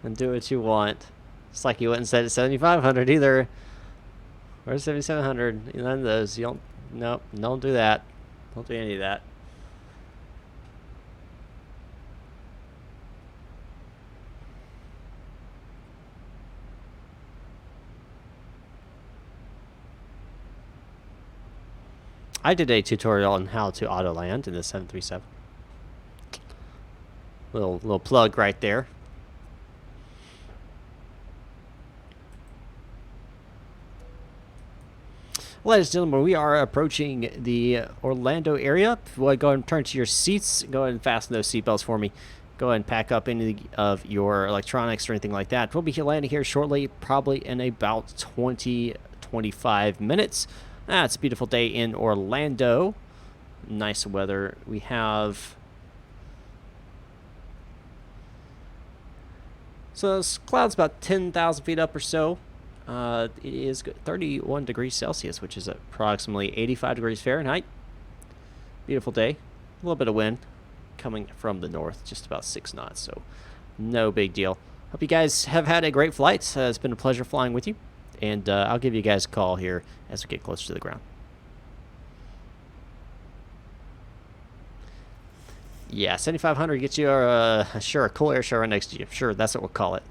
and do what you want. It's like you wouldn't set it at 7500 either. Or 7700. None of those. You don't. Nope, don't do that. Don't do any of that. I did a tutorial on how to auto land in the 737. Little plug right there. Ladies and gentlemen, we are approaching the Orlando area. If you want to go ahead and turn to your seats, go ahead and fasten those seatbelts for me. Go ahead and pack up any of your electronics or anything like that. We'll be landing here shortly, probably in about 20-25 minutes. It's a beautiful day in Orlando. Nice weather. We have... So those clouds about 10,000 feet up or so. It is 31 degrees Celsius, which is approximately 85 degrees Fahrenheit. Beautiful day. A little bit of wind coming from the north, just about 6 knots, so no big deal. Hope you guys have had a great flight. It's been a pleasure flying with you, and I'll give you guys a call here as we get closer to the ground. Yeah, 7,500 gets you a cool air show right next to you. Sure, that's what we'll call it.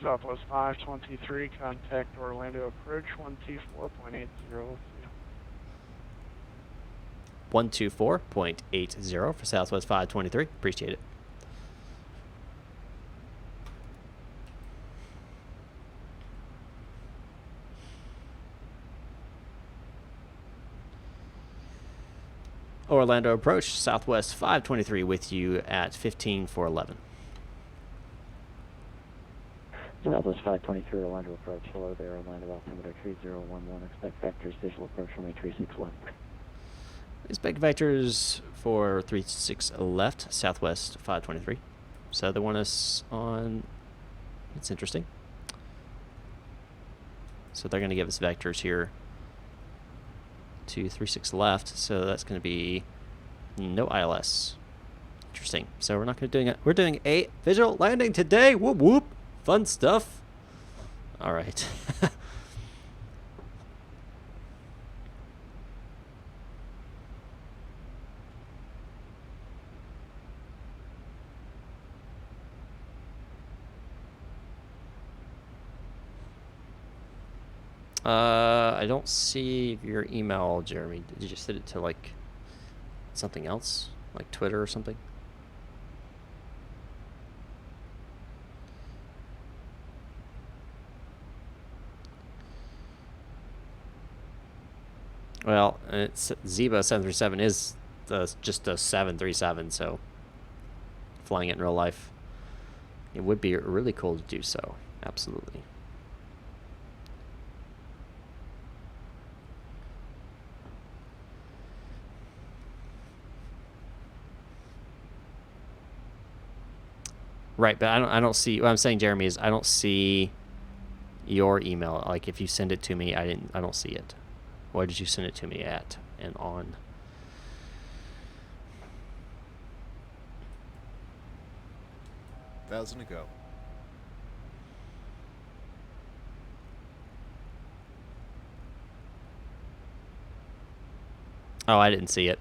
Southwest 523, contact Orlando approach 124.80. 124.80 for Southwest 523. Appreciate it. Orlando approach, Southwest 523 with you at 15 for 11. Southwest 523, Orlando approach. Hello there, Orlando, altimeter 3011. Expect vectors, visual approach from 36 left. Expect vectors for 36 left, Southwest 523. So they want us on, it's interesting. So they're going to give us vectors here to 36 left. So that's going to be no ILS. Interesting. So we're not going to doing it. We're doing a visual landing today. Whoop whoop. Fun stuff. All right. I don't see your email, Jeremy. Did you just send it to like something else, like Twitter or something? Well, it's Zibo 737 is just a 737, so flying it in real life, it would be really cool to do so. Absolutely. Right, but I don't see. What I'm saying, Jeremy, is I don't see your email. Like if you send it to me, I don't see it. Where did you send it to me at and on? $1,000 to go. Oh, I didn't see it.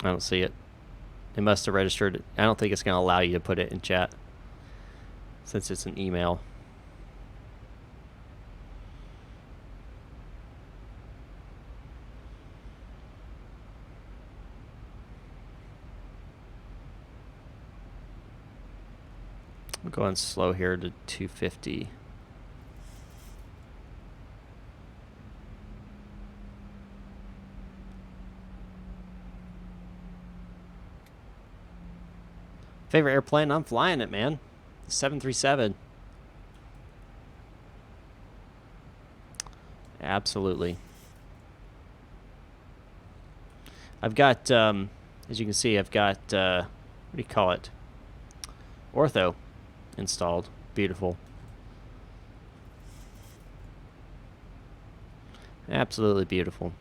I don't see it. It must have registered. I don't think it's going to allow you to put it in chat since it's an email. I'm going slow here to 250. Favorite airplane? I'm flying it, man. 737. Absolutely. I've got, as you can see, I've got, what do you call it? Ortho installed. Beautiful. Absolutely beautiful.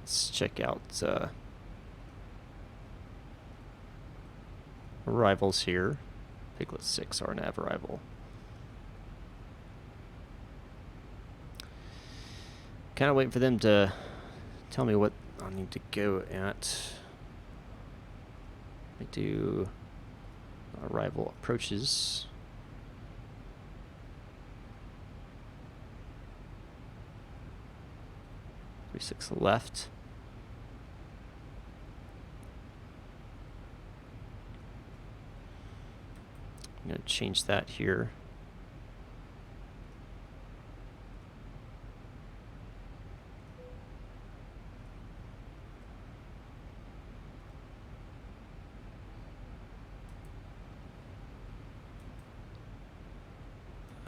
Let's check out arrivals here. Piglet 6, our nav arrival. Kind of waiting for them to tell me what I need to go at. Let me do arrival approaches. Three 6 left. I'm going to change that here.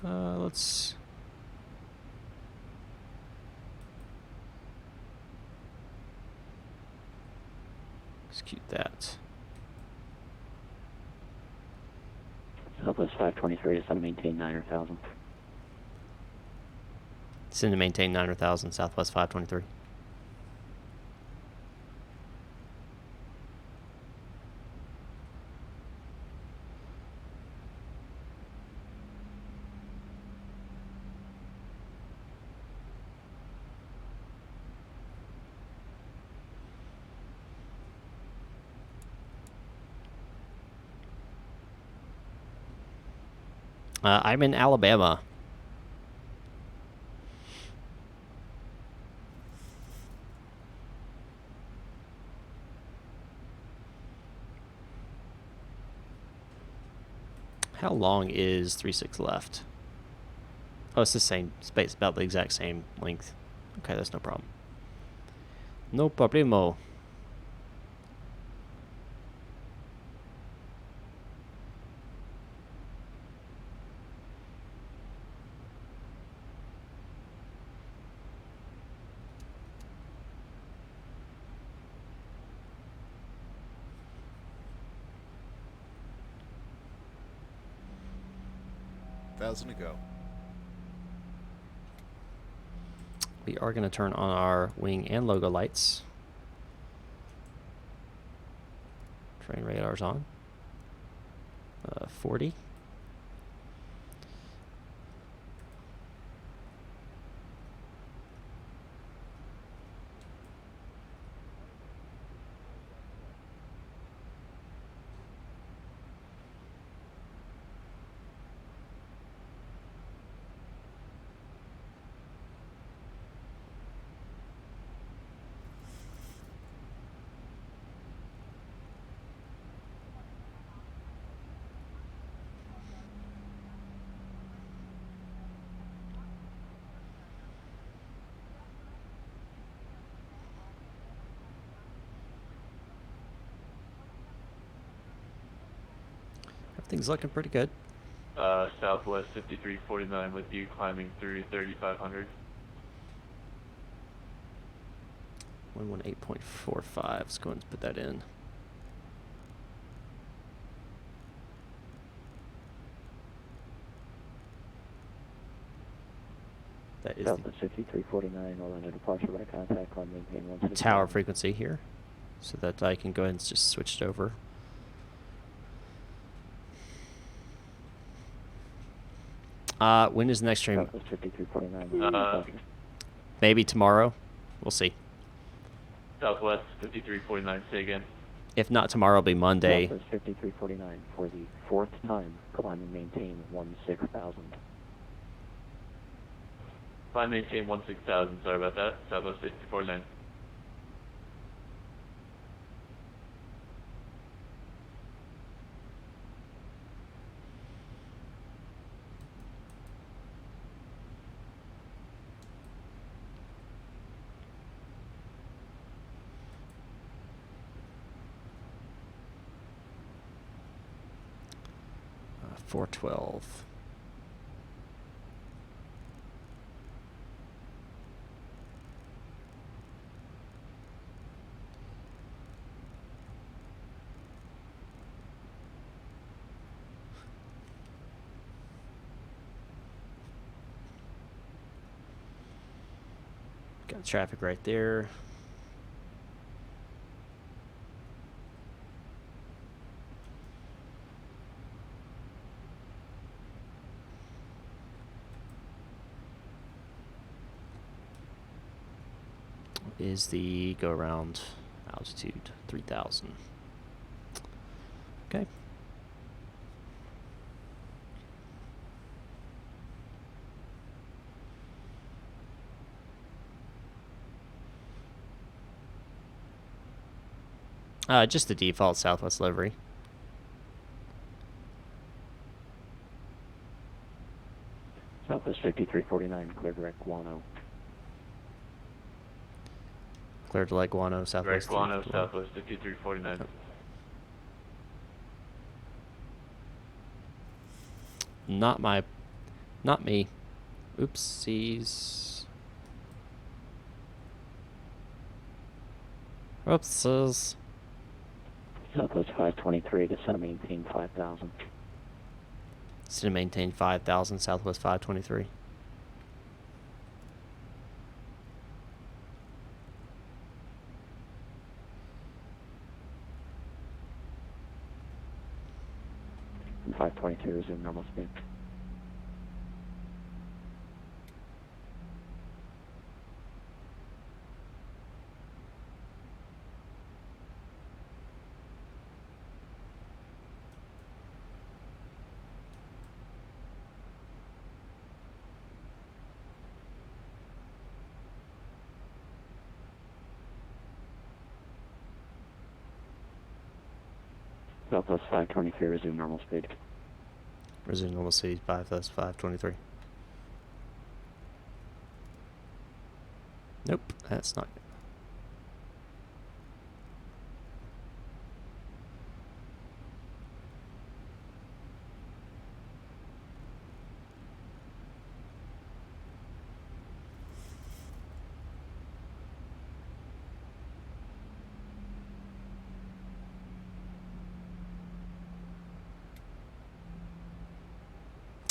Let's execute that. Southwest 523 to send to maintain 9,000. Send to maintain 9,000, Southwest 523. I'm in Alabama. How long is 36 left? Oh, it's the same space, about the exact same length. Okay, that's no problem. No problemo. Thousand to go. We are going to turn on our wing and logo lights. Train radar's on. 40. Everything's looking pretty good. Southwest 5349 with you climbing through 3500. 118.45. Let's go ahead and put that in. That is Southwest 5349, Orlando departure by contact, climb maintain 160. tower frequency here, so that I can go ahead and just switch it over. When is the next stream? Southwest 5349. Maybe tomorrow. We'll see. Southwest 5349, say again. If not tomorrow, it'll be Monday. Southwest 5349 for the fourth time, climb and maintain 16,000. Climb maintain 16,000, sorry about that. Southwest 5349. Uh, 412. Got traffic right there. Is the go around altitude 3,000. Okay. Just the default Southwest livery. Southwest 5349, clear direct Guano. Clear to Lake Guano, Southwest. Direct Guano, Southwest 5349. Oh. Not me. Oopsies. Oopsies. Southwest 523, descend and maintain 5,000. Descend and maintain 5,000, Southwest 523. And 522, resume normal speed. Southwest 523, resume normal speed. Resume normal speed 5,523. Nope, that's not.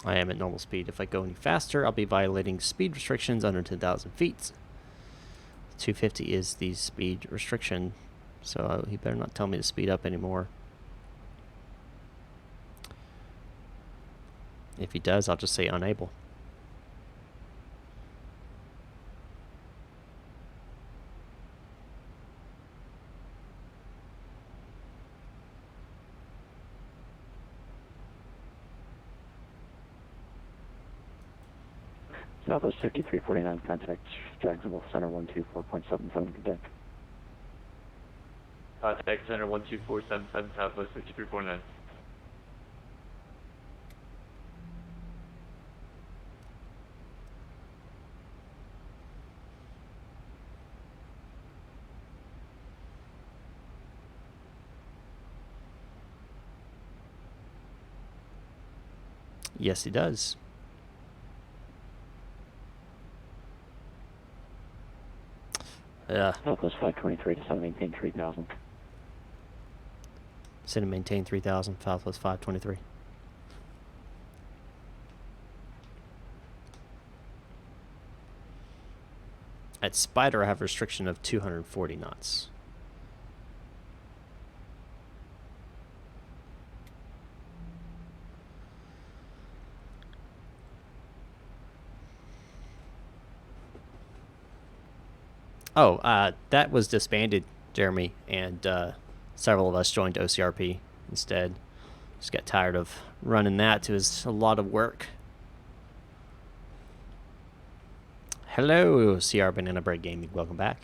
I am at normal speed. If I go any faster, I'll be violating speed restrictions under 10,000 feet. 250 is the speed restriction, so he better not tell me to speed up anymore. If he does, I'll just say unable. Southwest 5349, contact Jacksonville Center 124.77, good day. Contact Center 12477 Southwest 5349. Yes, he does. Southwest 523 to 7 maintain 3000. Send and maintain 3,000, Southwest 523. At Spider, I have a restriction of 240 knots. Oh, that was disbanded, Jeremy, and several of us joined OCRP instead. Just got tired of running that. It was a lot of work. Hello, CR Banana Bread Gaming. Welcome back.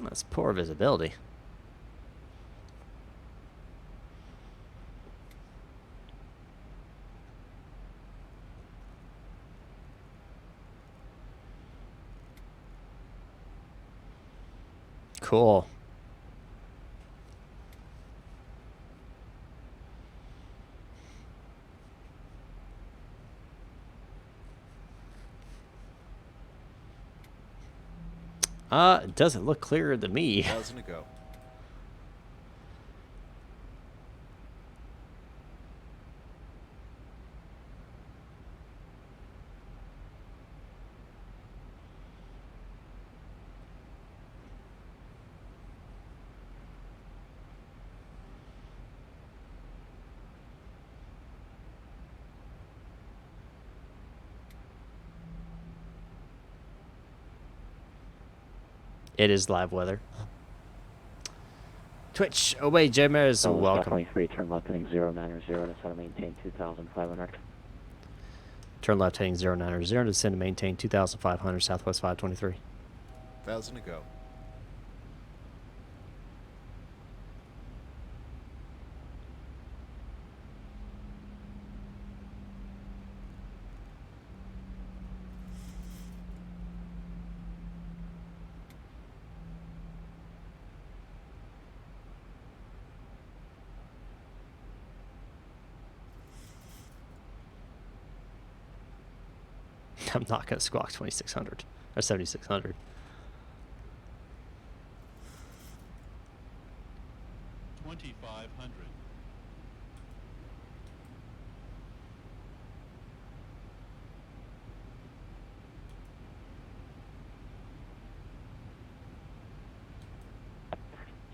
That's poor visibility. Cool. It doesn't look clearer to me. 1,000 to go. It is live weather. Twitch, away, Jammers. Welcome. 23, turn left heading 090 to set maintain 2500. Turn left heading 090 to descend and maintain 2,500, Southwest 523. 1,000 to go. I'm not going to squawk 2,600 or 7,600.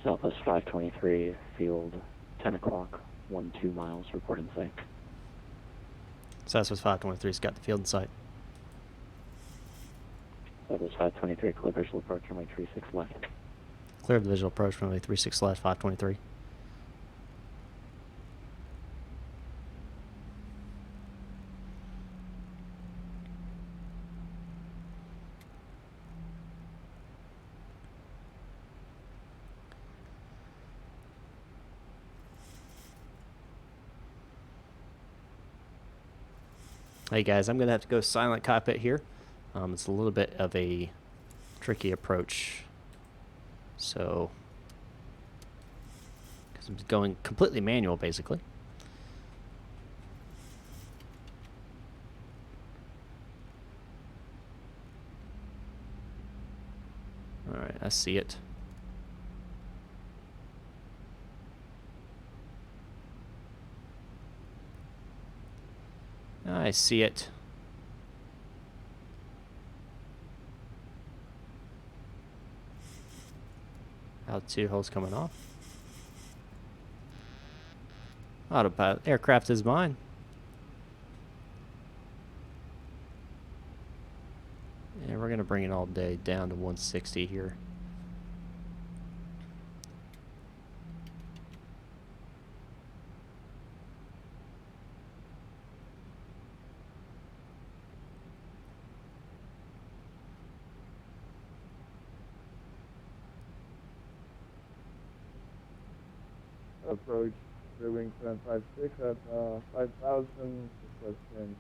Southwest 523, field 10 o'clock, 12 miles, report in sight. Southwest 523's got the field in sight. Southwest 523, clear visual approach, runway 36 left. Clear the visual approach, runway 36 left, 523. Hey guys, I'm gonna have to go silent cockpit here. It's a little bit of a tricky approach, so because I'm going completely manual basically. All right, I see it. I see it. Altitude hole's coming off. Autopilot aircraft is mine. And we're gonna bring it all day down to 160 here. Approach Wing 756 at 5,000, requesting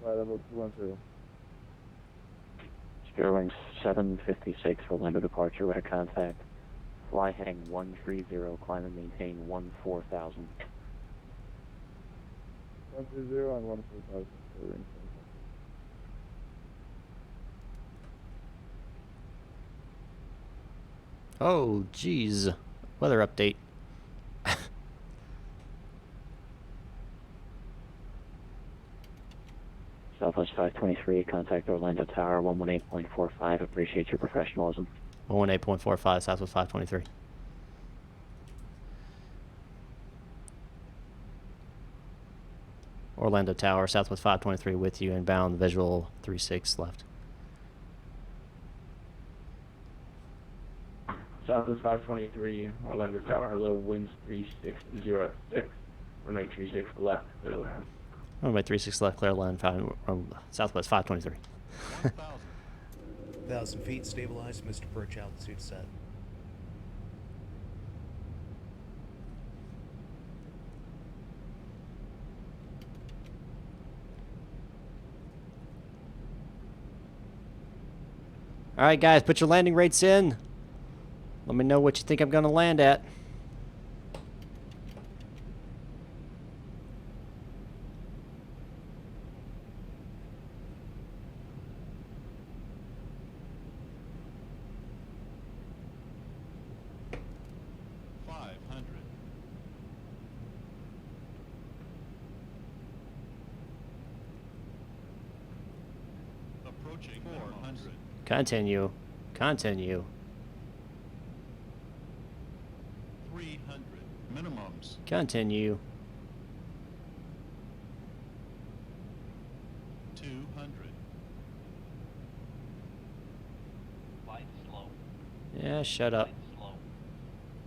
flight level 210. Sterling 756, Orlando departure, weather contact. Fly heading 130, climb and maintain 14,000. 130 and 14,000. Sterling. Oh, geez. Weather update. Southwest 523, contact Orlando Tower 118.45. Appreciate your professionalism. 118.45, Southwest 523. Orlando Tower, Southwest 523 with you, inbound, visual 36 left. Southwest 523, Orlando Tower, low winds 3606, runway 36 left, clear land. Runway 36 left, clear land, Southwest 523. 1,000 feet, stabilized, Mr. Perch, altitude set. All right, guys, put your landing rates in. Let me know what you think I'm going to land at. Approaching 400. Continue. Continue. 300. Minimums. Continue. 200. Flight slow. Yeah, shut up. Flight slow.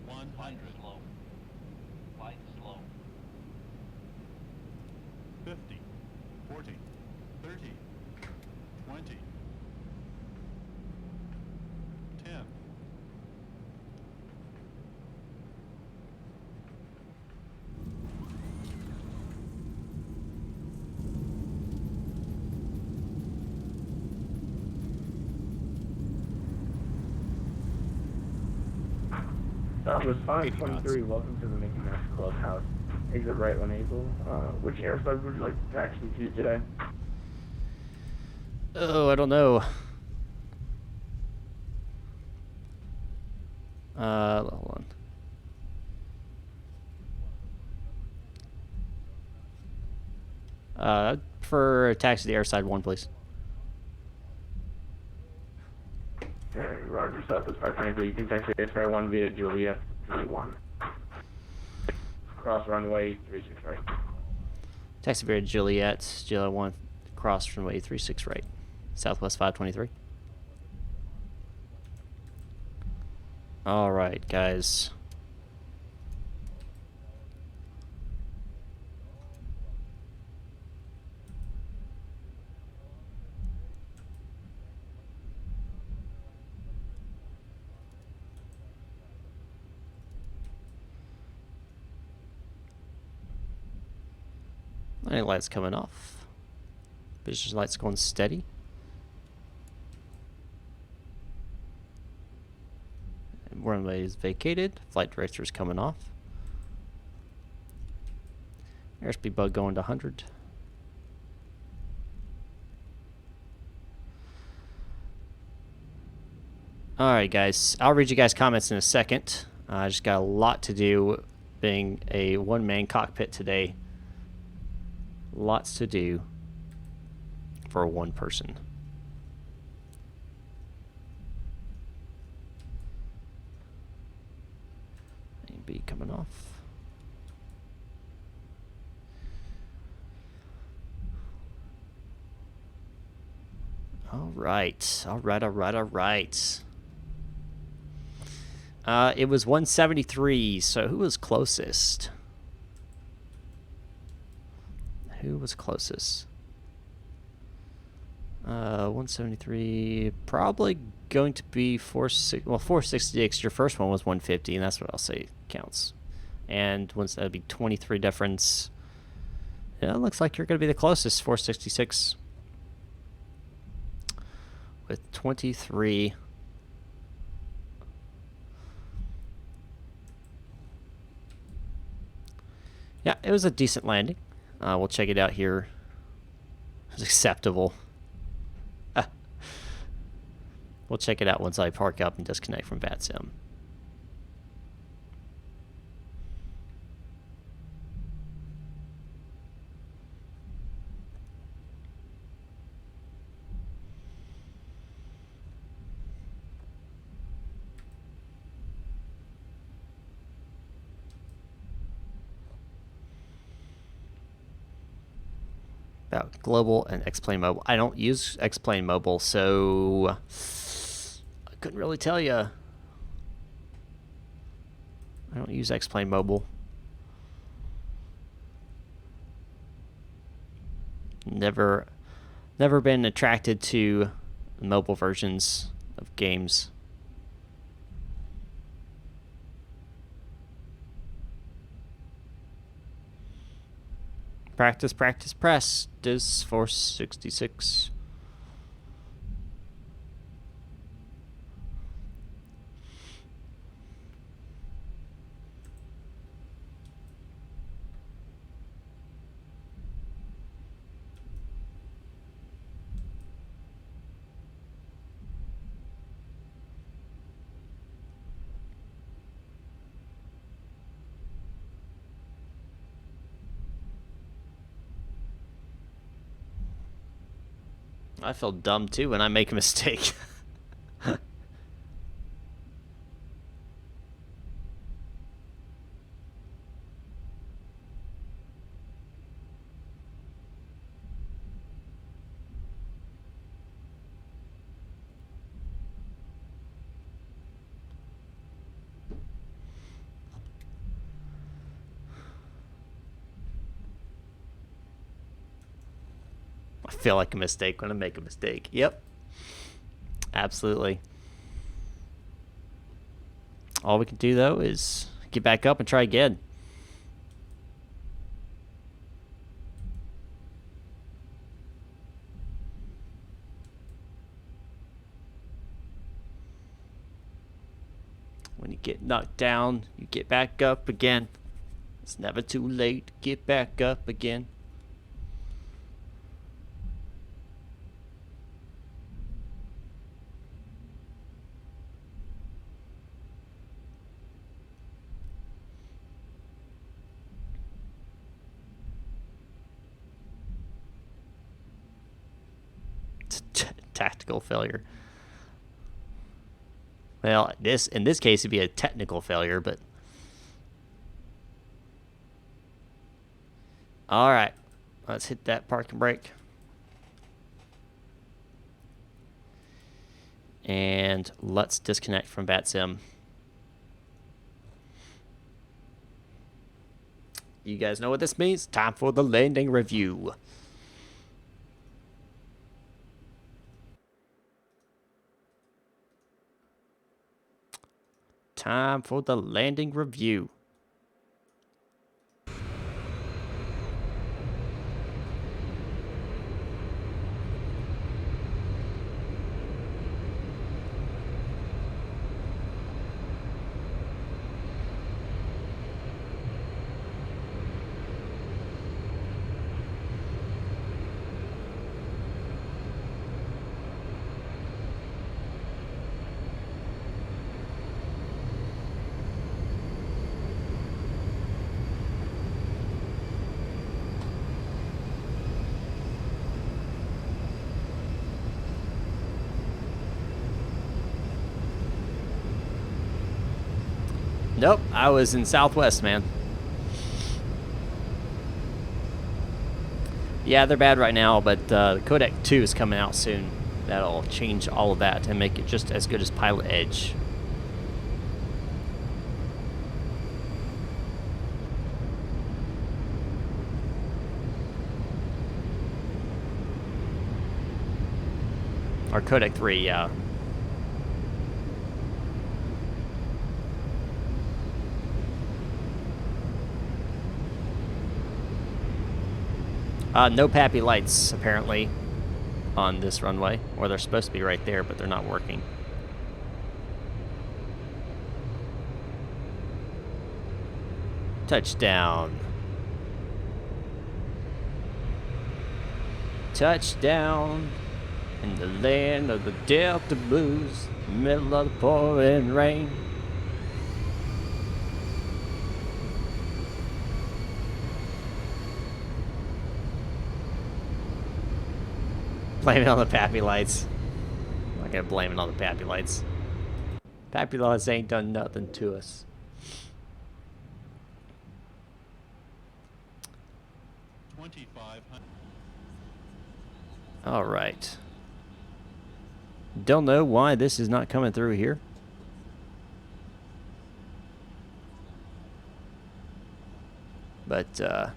100. Flight slow. Flight slow. 50. 40. 30. 20. 10. Southwest 523, welcome to the Mickey Mouse Clubhouse. Exit right when able. Which airside would you like to taxi to today? Oh, I don't know. Hold on. For taxi to the airside 1, please. Okay, Roger, Southwest 523, you can taxi airside 1 via Juliet 31. Cross runway 36 right. Taxi via Juliet, Juliet 1, cross runway 36 right. Southwest 523. All right, guys. Landing lights coming off. Vision lights going steady. Runway is vacated. Flight director is coming off. Airspeed bug going to 100. Alright guys, I'll read you guys' comments in a second. I just got a lot to do being a one-man cockpit today. Lots to do for one person. B coming off. All right. It was 173, so who was closest? Who was closest? 173, probably going to be 466. Your first one was 150, and that's what I'll say counts. And once that'd be 23 difference. Yeah, it looks like you're going to be the closest, 466. With 23. Yeah, it was a decent landing. We'll check it out here. It was acceptable. We'll check it out once I park up and disconnect from VATSIM. About Global and X-Plane Mobile. I don't use X-Plane Mobile, so I couldn't really tell you. I don't use X-Plane Mobile. Never been attracted to mobile versions of games. Practice, practice, press. Dis 466. I feel dumb too when I make a mistake. I feel like a mistake when I make a mistake. Yep. Absolutely. All we can do, though, is get back up and try again. When you get knocked down, you get back up again. It's never too late to get back up again. Tactical failure. Well, in this case, it'd be a technical failure, but all right, let's hit that parking brake, and let's disconnect from VATSIM. You guys know what this means? Time for the landing review. Time for the landing review. Nope, I was in Southwest, man. Yeah, they're bad right now, but the Codec 2 is coming out soon. That'll change all of that and make it just as good as Pilot Edge. Or Codec 3, yeah. No Pappy lights, apparently, on this runway. Or they're supposed to be right there, but they're not working. Touchdown. Touchdown in the land of the Delta Blues, middle of the pouring rain. Blame it on the Pappy lights. I'm not gonna blame it on the Pappy lights. Pappy lights ain't done nothing to us. All right. Don't know why this is not coming through here. But,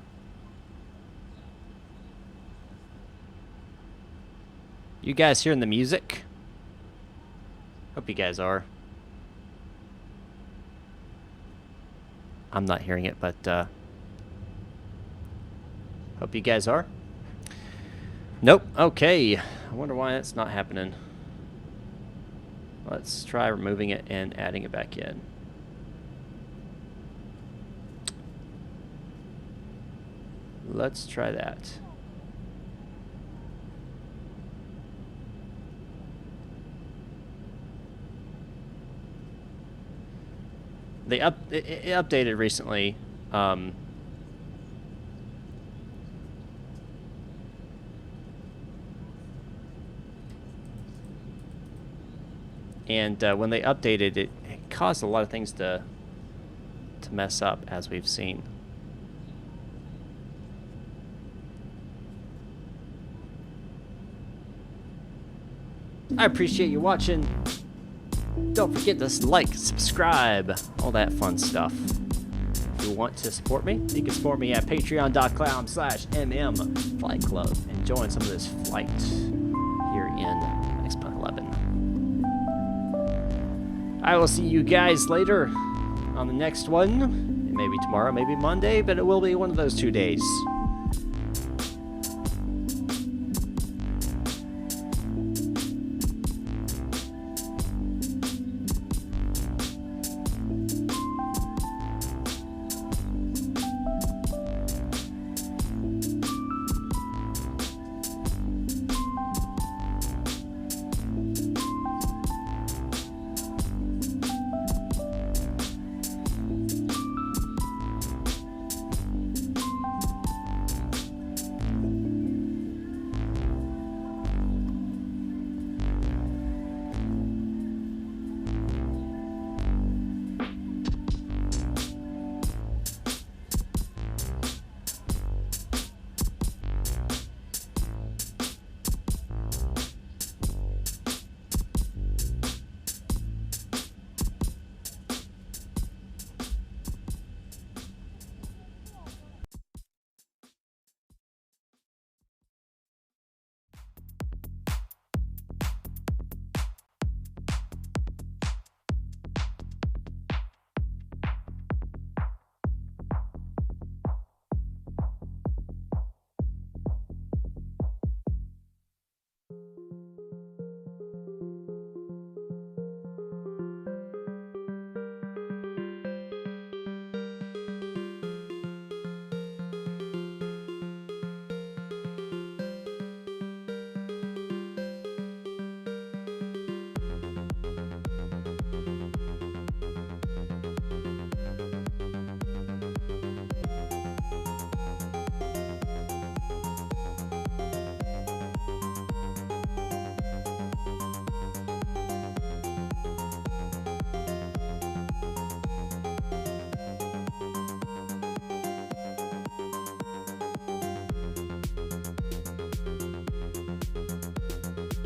you guys hearing the music? Hope you guys are. I'm not hearing it, but, hope you guys are. Nope. Okay. I wonder why that's not happening. Let's try removing it and adding it back in. Let's try that. It updated recently. And when they updated it, it caused a lot of things to mess up, as we've seen. I appreciate you watching. Don't forget to like, subscribe, all that fun stuff. If you want to support me, you can support me at patreon.com/mmflightclub and join some of this flight here in X-Plane 11. I will see you guys later on the next one. Maybe tomorrow, maybe Monday, but it will be one of those 2 days.